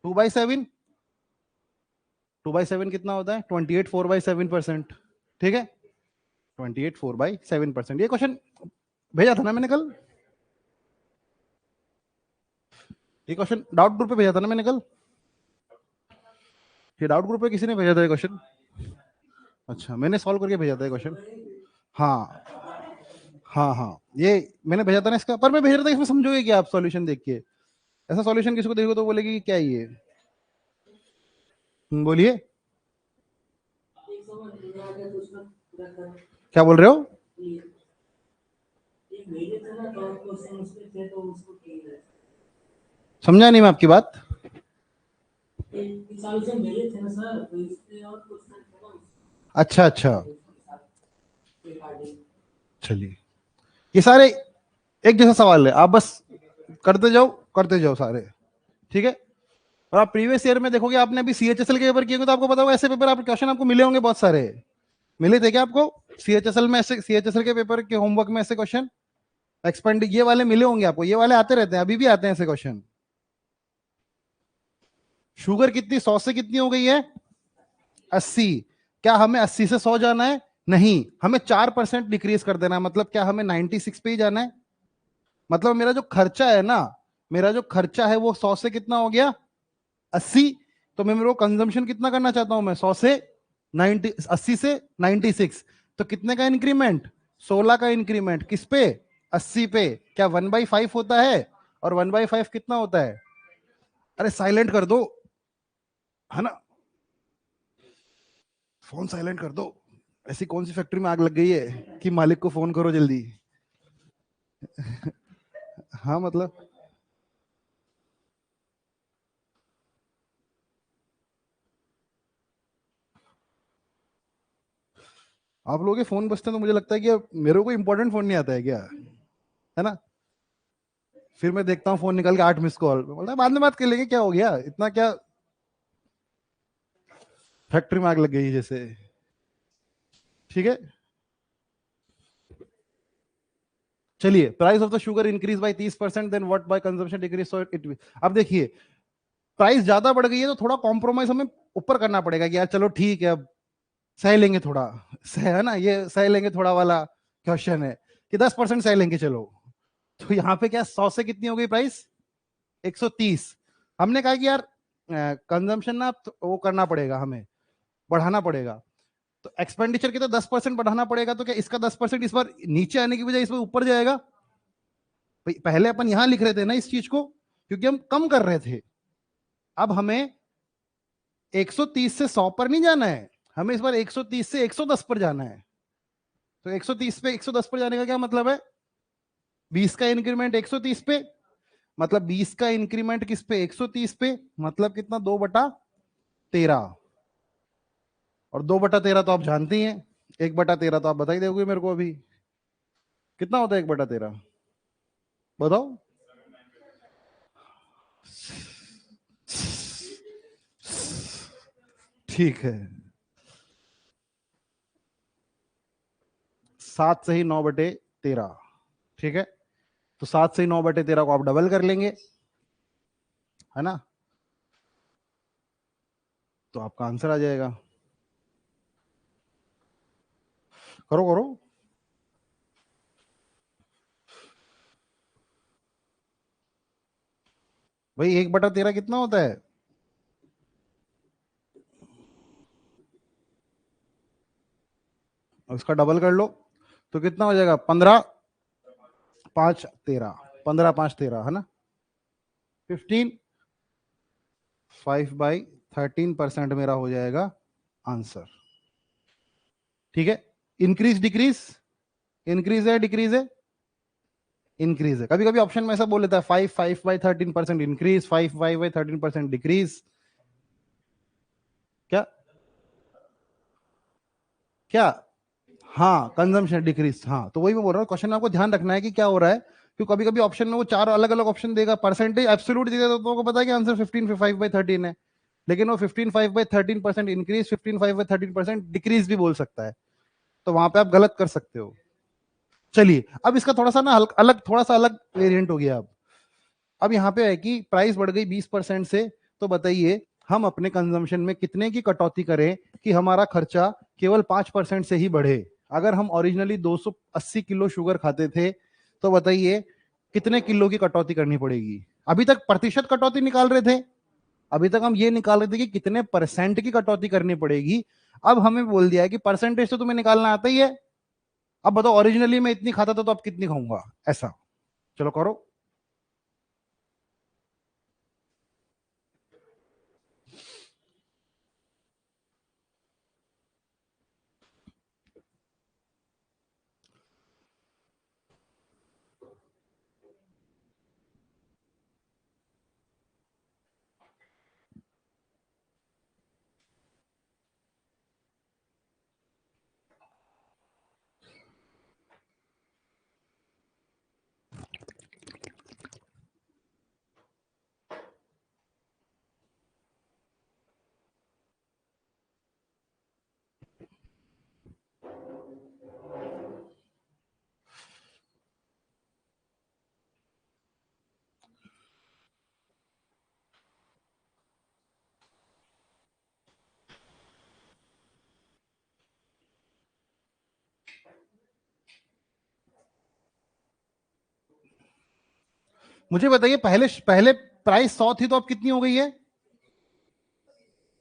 2/7। 2/7 कितना होता है? 28 4/7%। ठीक है, 28 4/7%। ये क्वेश्चन भेजा था ना मैंने कल। ये क्वेश्चन डाउट ग्रुप पे भेजा था ना मैंने कल। ये डाउट ग्रुप पे किसी ने भेजा था ये क्वेश्चन? अच्छा, मैंने सॉल्व करके भेजा था ये क्वेश्चन। हाँ हाँ हाँ, ये मैंने भेजा था ना इसका। पर मैं भेज रहा था इसमें समझोगे क्या आप सॉल्यूशन देख के? ऐसा सॉल्यूशन किसी को देखो तो बोलेगी कि क्या है ये। बोलिए, क्या बोल रहे हो? समझा नहीं मैं आपकी बात। अच्छा अच्छा, चलिए। ये सारे एक जैसा सवाल है, आप बस करते जाओ सारे। ठीक है। और आप प्रीवियस ईयर में देखोगे, आपने अभी सीएचएसएल के पेपर किए होंगे तो आपको पता होगा ऐसे पेपर आप क्वेश्चन आपको मिले होंगे बहुत सारे। मिले थे क्या आपको? सीएचएसएल में ऐसे, सीएचएसएल के पेपर के होमवर्क में ऐसे क्वेश्चन एक्सपेंड, ये वाले मिले होंगे आपको, ये वाले आते रहते हैं, अभी भी आते हैं ऐसे क्वेश्चन। शुगर कितनी 100 से कितनी हो गई है? 80। क्या हमें 80 से 100 जाना है? नहीं, हमें 4% डिक्रीज कर देना है। मतलब क्या हमें 96 पे ही जाना है? मतलब मेरा जो खर्चा है ना, मेरा जो खर्चा है वो 100 से कितना हो गया? 80। तो मैं मेरे को कंजम्पशन कितना करना चाहता हूं मैं? 100 से 90, 80 से 96। तो कितने का इंक्रीमेंट? 16 का इंक्रीमेंट। किस पे? 80 पे। क्या 1/5 होता है? और 1/5 कितना होता है? अरे साइलेंट कर दो, है ना, फोन साइलेंट कर दो। ऐसी कौन सी फैक्ट्री में आग लग गई है कि मालिक को फोन करो जल्दी। हाँ मतलब, आप लोगों के फोन बजते हैं तो मुझे लगता है कि मेरे को इंपॉर्टेंट फोन नहीं आता है क्या, है ना। फिर मैं देखता हूँ फोन निकाल के 8 मिस कॉल, बोलता है बाद में बात कर लेंगे, क्या हो गया इतना, क्या फैक्ट्री में आग लग गई जैसे। ठीक है, चलिए, price of the sugar increase by 30%, then what by consumption decrease, so it. अब देखिए, प्राइस ज्यादा बढ़ गई है तो थोड़ा कॉम्प्रोमाइज हमें ऊपर करना पड़ेगा कि यार चलो ठीक है, अब सह लेंगे थोड़ा, सह, है ना, ये सह लेंगे थोड़ा वाला क्वेश्चन है कि 10% सह लेंगे चलो। तो यहाँ पे क्या 100 से कितनी हो गई प्राइस? 130। हमने कहा कि यार कंजम्पशन ना तो वो करना पड़ेगा, हमें बढ़ाना पड़ेगा। तो एक्सपेंडिचर की तो 10% बढ़ाना पड़ेगा, तो क्या इसका 10% इस बार नीचे आने की बजाय इस बार ऊपर जाएगा? पहले अपन यहां लिख रहे थे ना इस चीज को, क्योंकि हम कम कर रहे थे। अब हमें 130 से 100 पर नहीं जाना है, हमें इस बार 130 से 110 पर जाना है। तो 130 पे 110 पर जाने का क्या मतलब है? 20 का इंक्रीमेंट 130 पे, मतलब 20 का इंक्रीमेंट किस पे? 130 पे। मतलब कितना? 2/13। और 2/13 तो आप जानते ही हैं, 1/13 तो आप बता ही दोगे मेरे को अभी, कितना होता है 1/13? बताओ। ठीक है, 7 से ही 9/13। ठीक है, तो 7 से ही 9/13 को आप डबल कर लेंगे, है ना, तो आपका आंसर आ जाएगा। करो करो। भाई 1/13 कितना होता है? उसका डबल कर लो तो कितना हो जाएगा? 15, 5 13, 15 5 13, है ना, 15। 5/13% मेरा हो जाएगा आंसर। ठीक है, इंक्रीज डिक्रीज, इंक्रीज है डिक्रीज है? इंक्रीज है। कभी कभी ऑप्शन में ऐसा बोल लेता है 5/13% इंक्रीज, 5/13% डिक्रीज। क्या? क्या? हाँ, कंजम्पशन डिक्रीज। हाँ, तो वही मैं बोल रहा हूँ, क्वेश्चन में आपको ध्यान रखना है कि क्या हो रहा है, क्योंकि कभी कभी ऑप्शन में वो 4 अलग अलग ऑप्शन देगा, परसेंटेज एब्सोल्यूट देगा, तो तुमको पता है कि आंसर 15/5/13 है, लेकिन वो 15/5/13% इंक्रीज, 15/5/13% डिक्रीज भी बोल सकता है, तो वहां पे आप गलत कर सकते हो। चलिए, अब इसका थोड़ा सा ना अलग, थोड़ा सा अलग वेरिएंट हो गया। अब यहाँ पे है कि प्राइस बढ़ गई 20% से, तो बताइए हम अपने कंजम्पशन में कितने की कटौती करें कि हमारा खर्चा केवल 5% से ही बढ़े। अगर हम ओरिजिनली 280 किलो शुगर खाते थे, तो बताइए कितने किलो की कटौती करनी पड़ेगी? अभी तक प्रतिशत कटौती निकाल रहे थे, अभी तक हम ये निकाल रहे थे कि कितने परसेंट की कटौती करनी पड़ेगी। अब हमें बोल दिया है कि परसेंटेज तो तुम्हें निकालना आता ही है, अब बताओ ओरिजिनली मैं इतनी खाता था तो अब कितनी खाऊंगा, ऐसा। चलो करो। मुझे बताइए, पहले पहले प्राइस 100 थी तो अब कितनी हो गई है?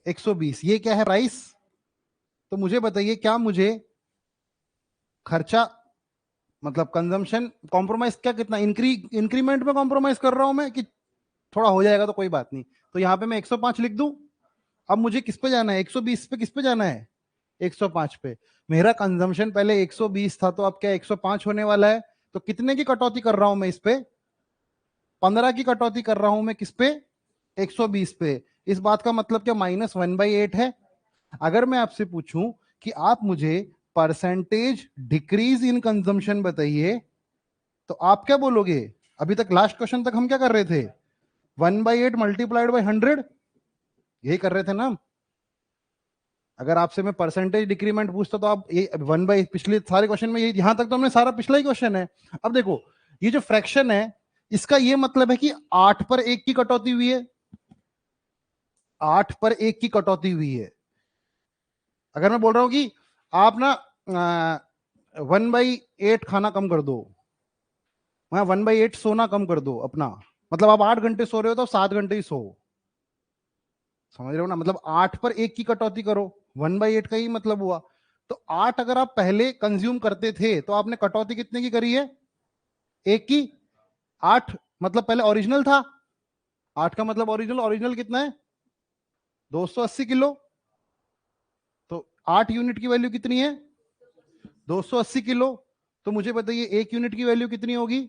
120। ये क्या है प्राइस? तो मुझे बताइए, क्या मुझे खर्चा मतलब कंजम्पशन कॉम्प्रोमाइज, क्या कितना इंक्रीमेंट में कॉम्प्रोमाइज कर रहा हूं मैं, कि थोड़ा हो जाएगा तो कोई बात नहीं? तो यहां पे मैं 105 लिख दूं। अब मुझे किस पे जाना है? 120 पे किस पे जाना है? 105 पे। मेरा कंजम्पशन पहले 120 था, तो अब क्या 105 होने वाला है? तो कितने की कटौती कर रहा हूं मैं इस पे? 15 की कटौती कर रहा हूं मैं किस पे? 120 पे। इस बात का मतलब क्या -1/8 है? अगर मैं आपसे पूछूं कि आप मुझे परसेंटेज डिक्रीज इन कंजम्पशन बताइए, तो आप क्या बोलोगे? अभी तक लास्ट क्वेश्चन तक हम क्या कर रहे थे? 1/8 मल्टीप्लाइड बाई 100, यही कर रहे थे ना हम। अगर आपसे मैं परसेंटेज डिक्रीमेंट पूछता तो आप ये 1/, पिछले सारे क्वेश्चन में ये, यहां तक तो हमने सारा पिछला ही क्वेश्चन है। अब देखो, ये जो फ्रैक्शन है, इसका ये मतलब है कि 8 पर 1 की कटौती हुई है। 8 पर 1 की कटौती हुई है। अगर मैं बोल रहा हूं कि आप ना 1/8 खाना कम कर दो, वहां 1/8 सोना कम कर दो अपना, मतलब आप 8 घंटे सो रहे हो तो 7 घंटे ही सो। समझ रहे हो ना? मतलब 8 पर 1 की कटौती करो, 1/8 का ही मतलब हुआ। तो 8 अगर आप पहले कंज्यूम करते थे तो आपने कटौती कितने की करी है? 1 की। 8 मतलब पहले ओरिजिनल था। 8 का मतलब ओरिजिनल, ओरिजिनल कितना है? 280 किलो। तो 8 यूनिट की वैल्यू कितनी है? 280 किलो। तो मुझे बताइए 1 यूनिट की वैल्यू कितनी होगी?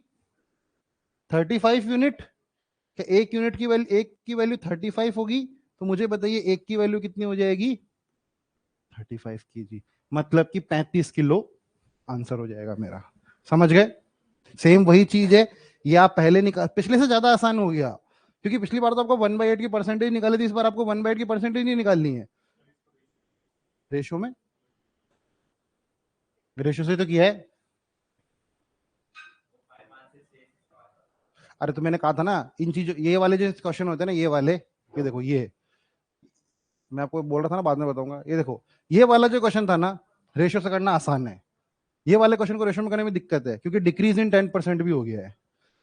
35 यूनिट। क्या 1 यूनिट की वैल्यू, 1 की वैल्यू 35 होगी? तो मुझे बताइए 1 की वैल्यू कितनी हो जाएगी? 35 की, मतलब कि 35 किलो आंसर हो जाएगा मेरा। समझ गए? सेम वही चीज है। ये आप पहले निकाल, पिछले से ज्यादा आसान हो गया, क्योंकि पिछली बार तो आपको 1/8 की परसेंटेज निकाली थी, इस बार आपको 1/8 की परसेंटेज नहीं निकालनी है। रेशो में, रेशो से तो किया है। अरे तो मैंने कहा था ना, इन चीजों, ये वाले जो क्वेश्चन होते हैं ना, ये वाले, ये देखो, ये मैं आपको बोल रहा था ना, बाद में बताऊंगा। ये देखो, ये वाला जो क्वेश्चन था ना, रेशो से करना आसान है। ये वाले क्वेश्चन को रेशो में करने में दिक्कत है, क्योंकि डिक्रीज इन 10% भी हो गया है।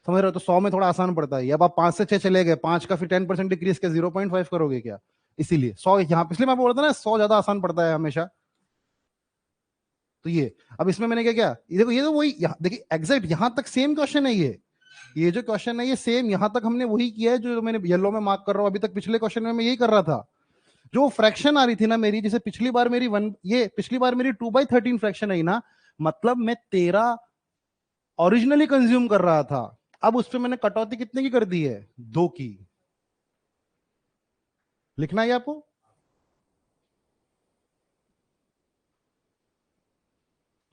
समझ रहे हो? तो 100 में थोड़ा आसान पड़ता है। अब आप 5 से 6 चले गए, 5 का फिर 10% डिक्रीज के 0.5 करोगे क्या? इसीलिए 100 यहाँ, पिछले मैं बोल रहा था ना, 100 ज्यादा आसान पड़ता है हमेशा। तो ये, अब इसमें मैंने क्या किया, ये देखो, ये तो वही, देखिए एग्जैक्ट यहां तक सेम क्वेश्चन है। ये जो क्वेश्चन है, ये सेम यहां तक हमने वही किया है जो मैंने येलो में मार्क कर रहा हूं। अभी तक पिछले क्वेश्चन में मैं यही कर रहा था। जो फ्रैक्शन आ रही थी ना मेरी, जैसे पिछली बार मेरी वन, ये पिछली बार मेरी 2/13 फ्रैक्शन आई ना, मतलब मैं 13 ओरिजिनली कंज्यूम कर रहा था। अब उस पर मैंने कटौती कितने की कर दी है? 2 की। लिखना है आपको।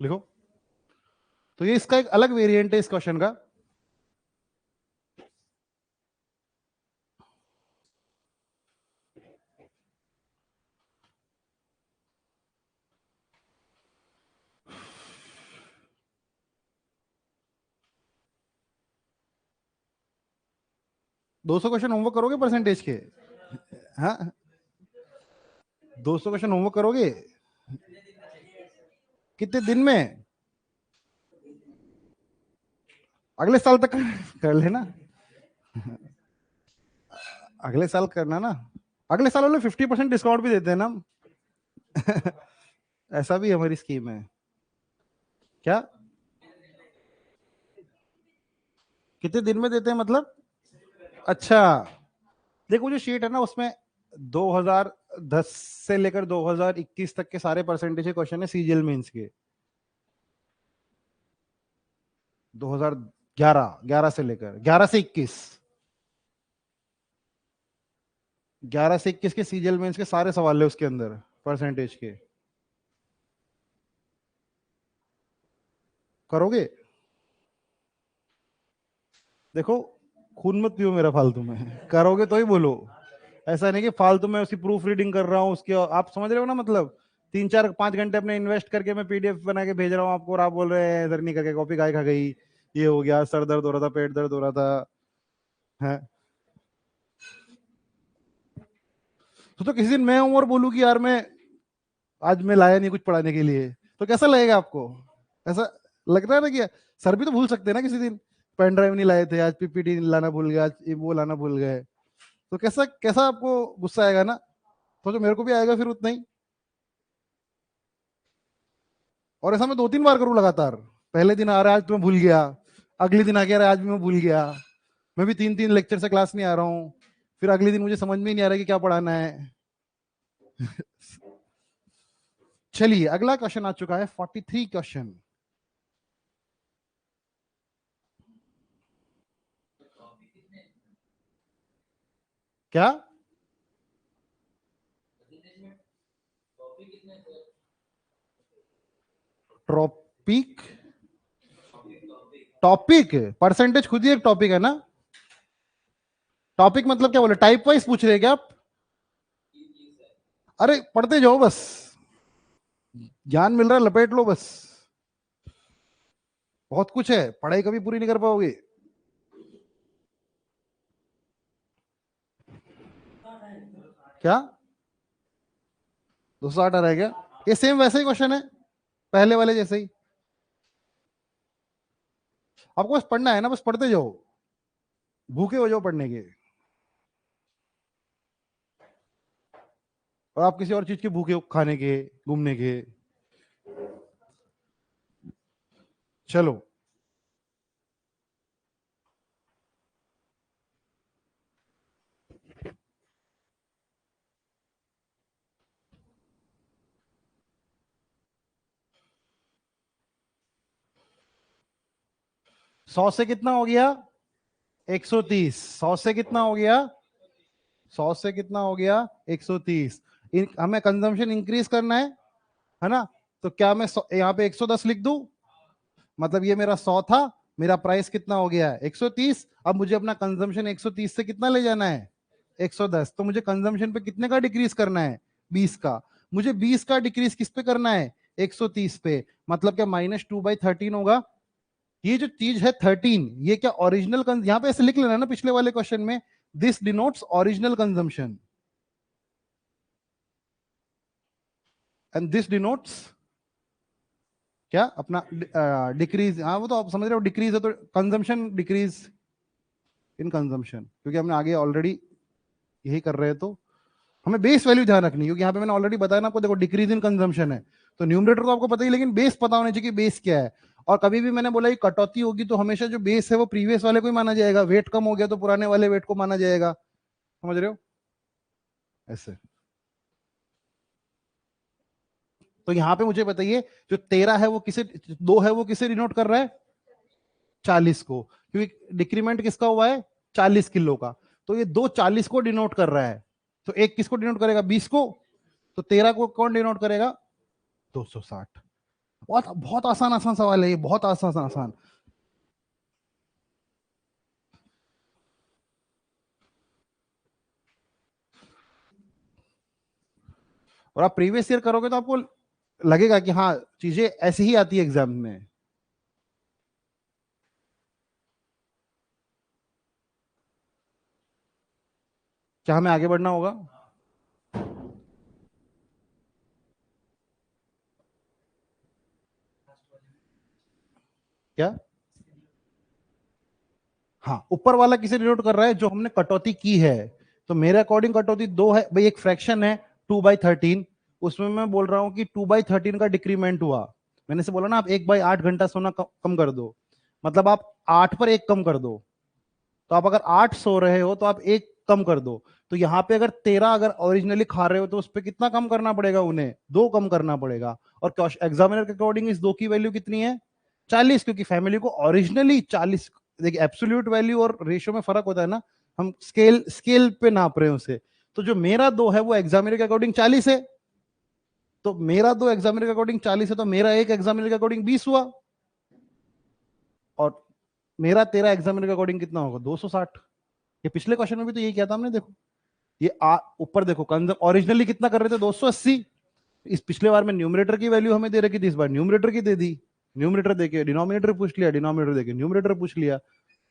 लिखो। तो ये इसका एक अलग वेरिएंट है इस क्वेश्चन का। दो सौ क्वेश्चन होमवर्क करोगे परसेंटेज के? हाँ, 200 क्वेश्चन होमवर्क करोगे कितने दिन में? अगले साल तक कर लेना। अगले साल करना ना। अगले साल वाले 50% डिस्काउंट भी देते हैं ना हम। ऐसा भी हमारी स्कीम है। क्या? कितने दिन में देते हैं मतलब? अच्छा, देखो जो शीट है ना, उसमें 2010 से लेकर 2021 तक के सारे परसेंटेज के क्वेश्चन है सीजीएल मेंस के। 2011, 11 से लेकर 11 से 21, 11 से 21 के सीजीएल मेंस के सारे सवाल है उसके अंदर, परसेंटेज के। करोगे? देखो, खून मत पियो मेरा फालतू में, करोगे तो ही बोलो। ऐसा नहीं कि फालतू में उसकी प्रूफ रीडिंग कर रहा हूँ उसके, आप समझ रहे हो ना? मतलब 3 4 5 घंटे अपने इन्वेस्ट करके मैं पीडीएफ बना के भेज रहा हूँ आपको, और आप बोल रहे हैं इधर नहीं करके कॉपी गाय खा गई, ये हो गया, सर दर्द हो रहा था, पेट दर्द हो रहा था, है? तो किसी दिन मैं हूं और बोलूँ कि यार मैं आज मैं लाया नहीं कुछ पढ़ाने के लिए, तो कैसा लगेगा आपको? ऐसा लग रहा है ना कि सर भी तो भूल सकते हैं ना किसी दिन। पेन ड्राइव नहीं लाए थे, आज पीपीटी लाना भूल गए, आज ये वो लाना भूल गए, तो कैसा कैसा आपको गुस्सा आएगा ना, तो जो मेरे को भी आएगा फिर उतना ही। और ऐसा मैं 2-3 बार करूँ लगातार, पहले दिन आ रहा है आज तो मैं भूल गया, अगले दिन आ गया आज भी मैं भूल गया, मैं भी 3-3 लेक्चर से क्लास नहीं आ रहा हूँ, फिर अगले दिन मुझे समझ में ही नहीं आ रहा कि क्या पढ़ाना है। चलिए अगला क्वेश्चन आ चुका है, 43 क्वेश्चन। क्या टॉपिक? टॉपिक परसेंटेज खुद ही एक टॉपिक है ना। टॉपिक मतलब क्या बोले, टाइप वाइज पूछ रहे हैं क्या आप? अरे पढ़ते जाओ बस, ज्ञान मिल रहा है लपेट लो बस, बहुत कुछ है, पढ़ाई कभी पूरी नहीं कर पाओगे। क्या 208 आ रहा है क्या? ये सेम वैसे ही क्वेश्चन है, पहले वाले जैसे ही। आपको बस पढ़ना है ना, बस पढ़ते जाओ, भूखे हो जाओ पढ़ने के। और आप किसी और चीज के भूखे हो, खाने के, घूमने के। चलो 100 से कितना हो गया? 130। 100 से कितना हो गया? 100 से कितना हो गया? 130। हमें कंजम्पशन इंक्रीज करना है ना? तो क्या मैं यहाँ पे 110 लिख दूं? मतलब ये मेरा 100 था, मेरा प्राइस कितना हो गया है? 130। अब मुझे अपना कंजम्पशन 130 से कितना ले जाना है? 110। तो मुझे कंजम्पशन पे कितने का डिक्रीज करना है? 20 का। मुझे 20 का डिक्रीज किस पे करना है? 130 पे। मतलब क्या -2/13 होगा? ये जो चीज है 13, ये क्या ओरिजिनल, यहां पे ऐसे लिख लेना ना पिछले वाले क्वेश्चन में, this denotes original consumption and this denotes क्या अपना डिक्रीज। हाँ वो तो आप समझ रहे हो, डिक्रीज है तो कंजम्पशन डिक्रीज इन कंजम्पशन, क्योंकि हमने आगे ऑलरेडी यही कर रहे हैं, तो हमें बेस वैल्यू ध्यान रखनी है, क्योंकि यहाँ पे मैंने ऑलरेडी बताया ना आपको, देखो डिक्रीज इन कंजम्पशन है, तो न्यूमरेटर तो आपको पता ही, लेकिन बेस पता होना चाहिए कि बेस क्या है। और कभी भी मैंने बोला कि कटौती होगी तो हमेशा जो बेस है वो प्रीवियस वाले को ही माना जाएगा, वेट कम हो गया तो पुराने वाले वेट को माना जाएगा। समझ रहे हो? ऐसे। तो यहाँ पे मुझे बताइए, जो 13 है वो किसे, 2 है वो किसे डिनोट कर रहा है? 40 को, क्योंकि डिक्रीमेंट किसका हुआ है? 40 किलो का। तो ये 2 40 को डिनोट कर रहा है, तो एक किसको डिनोट करेगा? 20 को। तो 13 को कौन डिनोट करेगा? 260। बहुत बहुत आसान आसान सवाल है ये, बहुत आसान आसान। और आप प्रीवियस ईयर करोगे तो आपको लगेगा कि हाँ चीजें ऐसी ही आती है एग्जाम में। क्या हमें आगे बढ़ना होगा? क्या? हाँ, ऊपर वाला किसे डिनोट कर रहा है? जो हमने कटौती की है। तो मेरे अकॉर्डिंग कटौती 2 है भाई, एक फ्रैक्शन है 2/13, उसमें मैं बोल रहा हूं कि 2/13 का डिक्रीमेंट हुआ। मैंने से बोला ना, आप 1/8 घंटा सोना कम कर दो, मतलब आप 8 पर एक कम कर दो। तो आप अगर 8 सो रहे हो तो आप एक कम कर दो। तो यहाँ पे अगर 13 अगर ओरिजिनली खा रहे हो तो उस पर कितना कम करना पड़ेगा? उन्हें 2 कम करना पड़ेगा। और एग्जामिनर के अकॉर्डिंग इस 2 की वैल्यू कितनी है? 40, क्योंकि फैमिली को ओरिजिनली 40। देखिए एब्सोल्यूट वैल्यू और रेशियो में फर्क होता है ना, हम स्केल स्केल पे नाप रहे हैं उसे। तो जो मेरा 2 है वो एग्जामिनर के अकॉर्डिंग 40 है, तो मेरा 2 एग्जामिनर के अकॉर्डिंग 40 है, तो मेरा एक एग्जामिनर के अकॉर्डिंग 20 हुआ। और मेरा 13 एग्जामिनर के अकॉर्डिंग कितना होगा? 260। ये पिछले क्वेश्चन में भी तो यही किया था हमने, देखो ये ऊपर देखो, ओरिजिनली कितना कर रहे थे? 280। इस पिछले बार में न्यूमरेटर की वैल्यू हमें दे रखी थी, इस बार न्यूमरेटर की दे दी। न्यूमरेटर देके डिनोमिनेटर पूछ लिया, डिनोमिनेटर देके न्यूमरेटर पूछ लिया।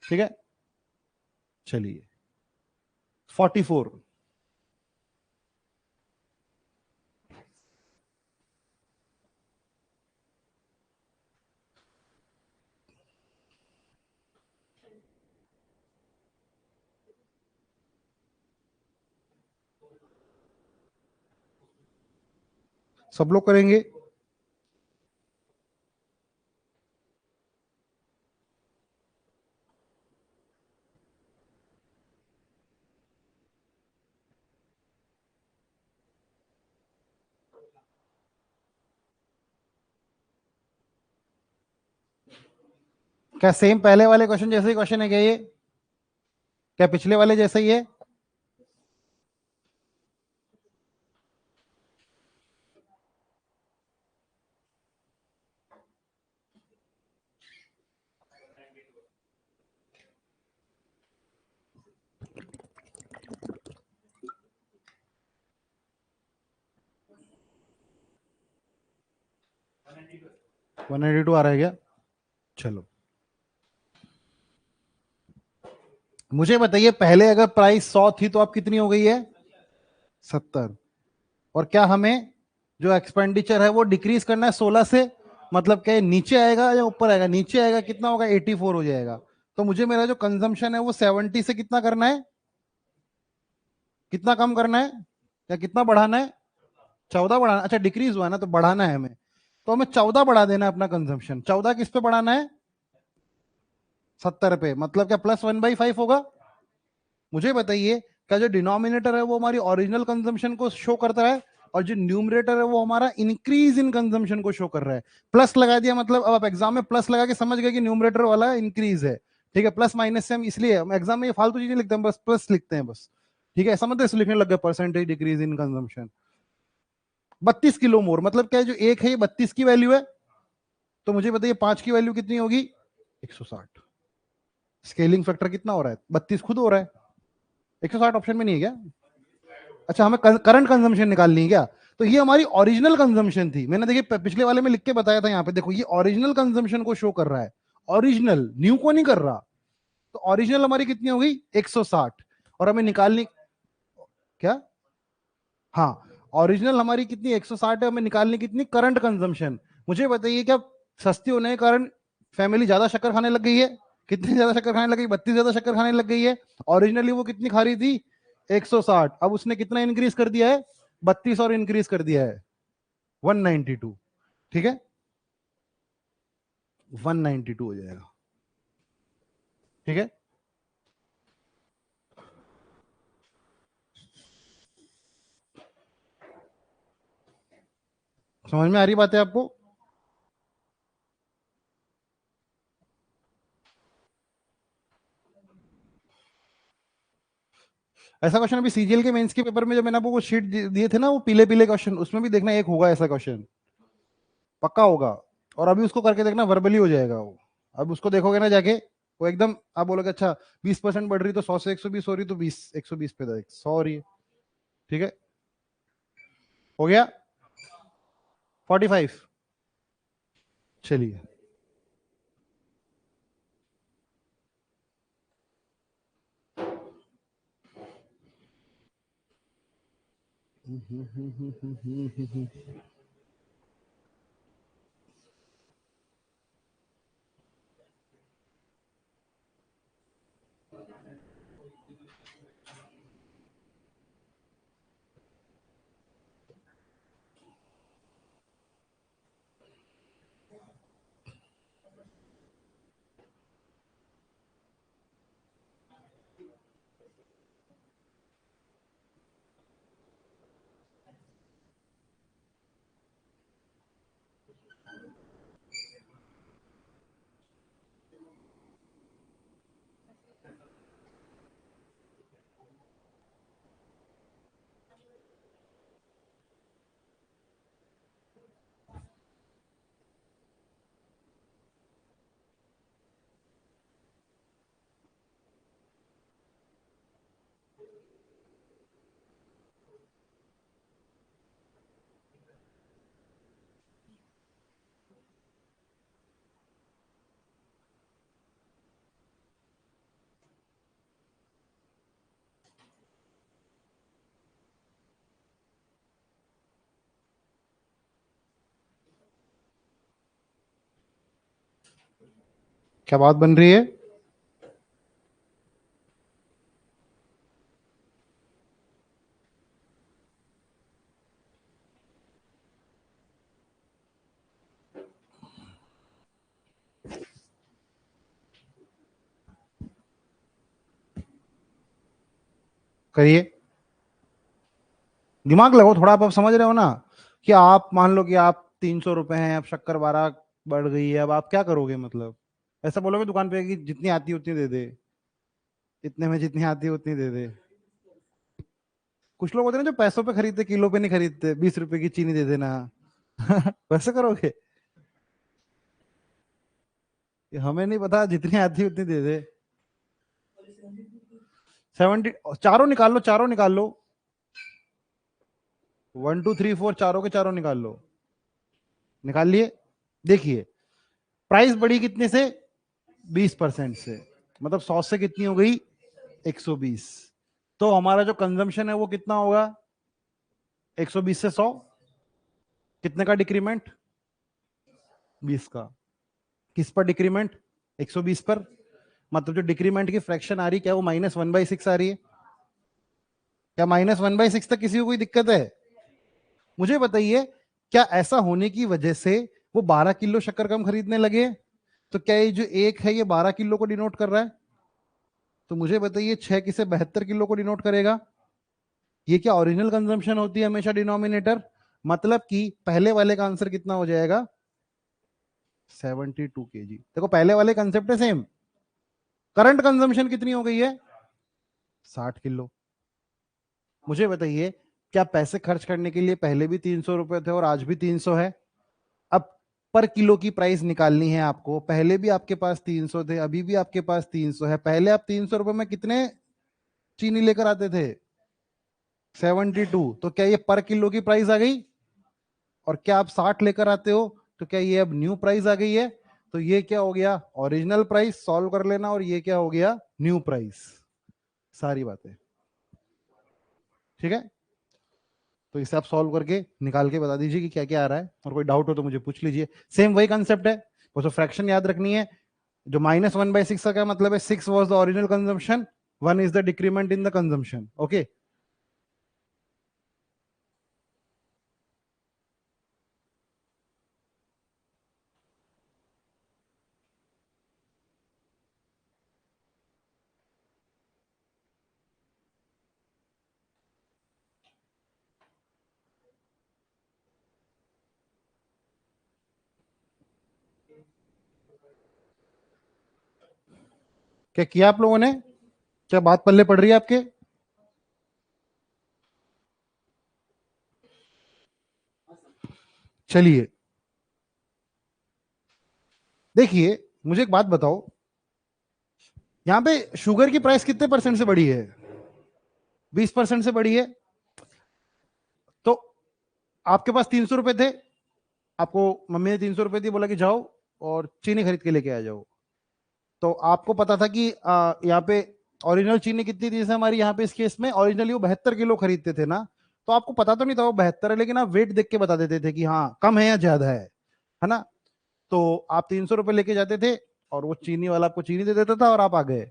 ठीक है, चलिए 44। सब लोग करेंगे। क्या सेम पहले वाले क्वेश्चन जैसे ही क्वेश्चन है क्या ये? क्या पिछले वाले जैसे ही है? वन एटी टू आ रहा है क्या? चलो मुझे बताइए, पहले अगर प्राइस 100 थी तो अब कितनी हो गई है? 70। और क्या हमें जो एक्सपेंडिचर है वो डिक्रीज करना है 16 से? मतलब क्या ये नीचे आएगा या ऊपर आएगा? नीचे आएगा, कितना होगा? 84 हो जाएगा। तो मुझे मेरा जो कंजम्पशन है वो 70 से कितना करना है? कितना कम करना है या कितना बढ़ाना है? 14 बढ़ाना। अच्छा डिक्रीज हुआ ना, तो बढ़ाना है हमें। तो हमें 14 बढ़ा देना है अपना कंजम्पशन। 14 किस पे बढ़ाना है? 70 पे। मतलब क्या प्लस 1/5 होगा? मुझे बताइए, क्या जो डिनोमिनेटर है वो हमारी ओरिजिनल कंजम्पशन को शो करता है, और जो न्यूमरेटर है वो हमारा इंक्रीज इन कंजम्पशन को शो कर रहा है? प्लस लगा दिया मतलब अब आप एग्जाम में प्लस लगा के समझ गए कि न्यूमरेटर वाला इंक्रीज है। ठीक है, प्लस माइनस से हम इसलिए हम एग्जाम में ये फालतू चीजें लिखते हैं, बस प्लस लिखते हैं बस। ठीक है, समझते हैं, लिखने लग गए percentage decrease in consumption. 32 kilo more मतलब क्या है? जो एक है ये 32 की वैल्यू है। तो मुझे बताइए 5 की वैल्यू कितनी होगी? 160। स्केलिंग फैक्टर कितना हो रहा है? 32 खुद हो रहा है। 160 ऑप्शन में नहीं है क्या? अच्छा, हमें करंट कंजम्पशन निकालनी है क्या? तो ये हमारी ओरिजिनल कंजम्पशन थी। मैंने देखिए पिछले वाले में लिख के बताया था, यहाँ पे देखो ये ओरिजिनल कंजम्पशन को शो कर रहा है। ओरिजिनल, न्यू को नहीं कर रहा। तो ओरिजिनल हमारी कितनी हो गई? 160। और हमें निकालनी क्या? हाँ, ओरिजिनल हमारी कितनी? 160 है। हमें निकालनी कितनी? Current consumption. मुझे बताइए, क्या सस्ती होने के कारण फैमिली ज्यादा शक्कर खाने लग गई है? कितनी ज्यादा शक्कर खाने लग गई? 32 ज्यादा शक्कर खाने लग गई है। ओरिजिनली वो कितनी खा रही थी? 160। अब उसने कितना इंक्रीज कर दिया है? 32 और इंक्रीज कर दिया है 192। ठीक है, 192 हो जाएगा। ठीक है, समझ में आ रही बात है आपको? ऐसा क्वेश्चन अभी सीजीएल के मेंस के पेपर में जो मैंने आपको वो शीट दिए थे ना, वो पीले पीले क्वेश्चन, उसमें भी देखना एक होगा ऐसा क्वेश्चन, पक्का होगा। और अभी उसको करके देखना, वर्बली हो जाएगा वो। अब उसको देखोगे ना जाके, वो एकदम आप बोलोगे अच्छा 20% बढ़ रही तो 100 से 120 हो रही, तो 120 पे 100 हो रही है। ठीक है, हो गया 45। चलिए, क्या बात बन रही है? करिए, दिमाग लगाओ थोड़ा। आप समझ रहे हो ना कि आप मान लो कि आप 300 रुपए हैं, अब शक्कर 12 बढ़ गई है, अब आप क्या करोगे? मतलब ऐसा बोलोगे दुकान पे कि जितनी आती है उतनी दे दे, इतने में जितनी आती है उतनी दे दे। कुछ लोग होते हैं ना जो पैसों पे खरीदते, किलो पे नहीं खरीदते, 20 रुपए की चीनी दे देना। वैसे करोगे? कि हमें नहीं पता, जितनी आती है उतनी दे दे। 70, चारों निकाल लो, चारों निकाल लो, 1 2 3 4, चारों के चारों निकाल लो। निकाल लिए? देखिए, प्राइस बढ़ी कितने से? 20% से। मतलब 100 से कितनी हो गई? 120। तो हमारा जो कंजम्पशन है वो कितना होगा? 120 से 100 कितने का डिक्रीमेंट? 20 का। किस पर डिक्रीमेंट? 120 पर। मतलब जो डिक्रीमेंट की फ्रैक्शन आ रही, क्या वो -1/6 आ रही है? क्या -1/6 तक किसी को कोई दिक्कत है? मुझे बताइए, क्या ऐसा होने की वजह से वो 12 किलो शक्कर कम खरीदने लगे? तो क्या ये जो एक है ये 12 किलो को डिनोट कर रहा है? तो मुझे बताइए 6 किसे 72 किलो को डिनोट करेगा? ये क्या ओरिजिनल कंजम्पशन होती है हमेशा डिनोमिनेटर? मतलब कि पहले वाले का आंसर कितना हो जाएगा? 72 kg। देखो पहले वाले कंसेप्ट है सेम। करंट कंजम्पशन कितनी हो गई है? 60 किलो। मुझे बताइए, क्या पैसे खर्च करने के लिए पहले भी 300 रुपए थे और आज भी 300 है? अब पर किलो की प्राइस निकालनी है आपको। पहले भी आपके पास 300 थे, अभी भी आपके पास 300 है। पहले आप 300 रुपए में कितने चीनी लेकर आते थे? 72। तो क्या ये पर किलो की प्राइस आ गई? और क्या आप 60 लेकर आते हो तो क्या ये अब न्यू प्राइस आ गई है? तो ये क्या हो गया? ओरिजिनल प्राइस सॉल्व कर लेना, और ये क्या हो गया? New price. सारी बातें ठीक है। तो इसे आप सॉल्व करके निकाल के बता दीजिए कि क्या क्या आ रहा है, और कोई डाउट हो तो मुझे पूछ लीजिए। सेम वही कंसेप्ट है, वो तो फ्रैक्शन याद रखनी है। जो -1/6 का क्या मतलब है? 6 was the original consumption, 1 is the decrement in the consumption. Okay. क्या किया आप लोगों ने? क्या बात पल्ले पड़ रही है आपके? चलिए, देखिए मुझे एक बात बताओ, यहां पे शुगर की प्राइस कितने परसेंट से बढ़ी है? 20% से बढ़ी है। तो आपके पास 300 रुपए थे, आपको मम्मी ने 300 रुपए दिए, बोला कि जाओ और चीनी खरीद के लेके आ जाओ। तो आपको पता था कि यहाँ पे ओरिजिनल चीनी कितनी थी? जैसे हमारी यहाँ पे इस केस में ओरिजिनली वो 72 किलो खरीदते थे ना, तो आपको पता तो नहीं था वो 72 है, लेकिन आप वेट देख के बता देते थे कि हाँ कम है या ज्यादा है ना? तो आप 300 रुपए लेके जाते थे और वो चीनी वाला आपको चीनी दे देता था और आप आ गए।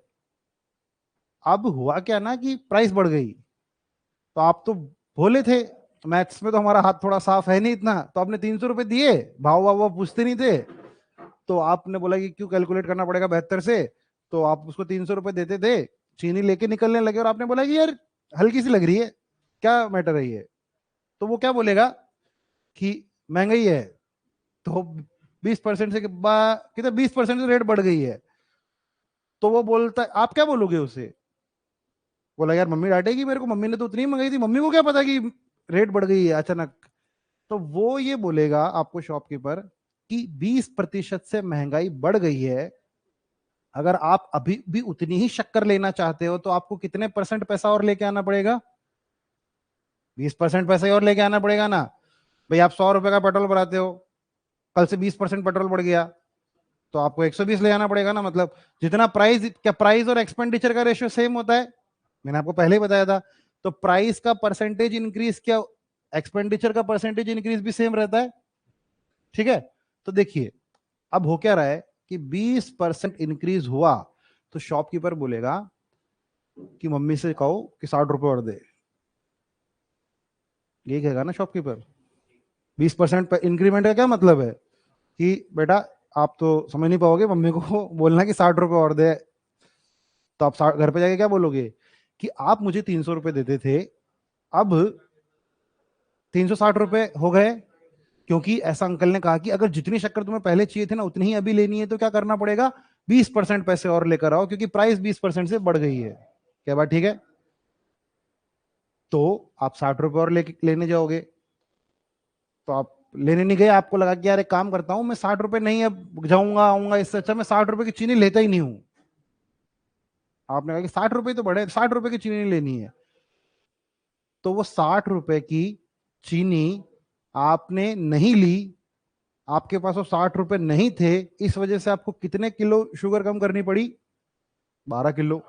अब हुआ क्या ना कि प्राइस बढ़ गई, तो आप तो भोले थे, मैथ्स में तो हमारा हाथ थोड़ा साफ है नहीं इतना, तो आपने 300 रुपए दिए, भाव भाव पूछते नहीं थे। तो आपने बोला कि क्यों कैलकुलेट करना पड़ेगा 72 से, तो आप उसको 300 रुपए देते थे, चीनी लेके निकलने लगे, और आपने बोला कि यार हल्की सी लग रही है, क्या मैटर है ये? तो वो क्या बोलेगा कि महंगाई है। तो 20% से कितने 20% से रेट बढ़ गई है, तो वो बोलता है, आप क्या बोलोगे उसे? बोला यार मम्मी डांटेगी मेरे को, मम्मी ने तो उतनी मंगाई थी, मम्मी को क्या पता कि रेट बढ़ गई है अचानक। तो वो ये बोलेगा आपको शॉपकीपर कि 20% से महंगाई बढ़ गई है, अगर आप अभी भी उतनी ही शक्कर लेना चाहते हो तो आपको कितने परसेंट पैसा और लेके आना पड़ेगा? 20% पैसा और लेके आना पड़ेगा ना। भाई आप 100 रुपए का पेट्रोल भराते हो, कल से 20% पेट्रोल बढ़ गया, तो आपको 120 ले आना पड़ेगा ना। मतलब जितना प्राइस, क्या प्राइस और एक्सपेंडिचर का रेशियो सेम होता है? मैंने आपको पहले ही बताया था। तो प्राइस का परसेंटेज इंक्रीज, क्या एक्सपेंडिचर का परसेंटेज इंक्रीज भी सेम रहता है? ठीक है। तो देखिए, अब हो क्या रहा है कि 20% इंक्रीज हुआ, तो शॉपकीपर बोलेगा कि मम्मी से कहो कि 60 रुपए और दे। ये कहेगा ना शॉपकीपर। 20% इंक्रीमेंट का क्या मतलब है कि बेटा आप तो समझ नहीं पाओगे, मम्मी को बोलना कि 60 रुपए और दे। तो आप घर पे जाके क्या बोलोगे कि आप मुझे 300 रुपए देते थे, अब 360 रुपए हो गए, क्योंकि ऐसा अंकल ने कहा कि अगर जितनी शक्कर तुम्हें पहले चाहिए थे ना उतनी ही अभी लेनी है तो क्या करना पड़ेगा, 20% पैसे और लेकर आओ, क्योंकि प्राइस 20% से बढ़ गई है। क्या बात ठीक है? तो आप 60 रुपए और लेने जाओगे, तो आप लेने नहीं गए, आपको लगा कि यार एक काम करता हूं मैं 60 रुपए नहीं अब जाऊंगा आऊंगा, इससे अच्छा मैं 60 रुपए की चीनी लेता ही नहीं हूं। आपने कहा कि 60 रुपए तो बढ़े, 60 रुपए की चीनी लेनी है, तो वो 60 रुपए की चीनी आपने नहीं ली, आपके पास वो 60 रुपए नहीं थे, इस वजह से आपको कितने किलो शुगर कम करनी पड़ी? 12 किलो।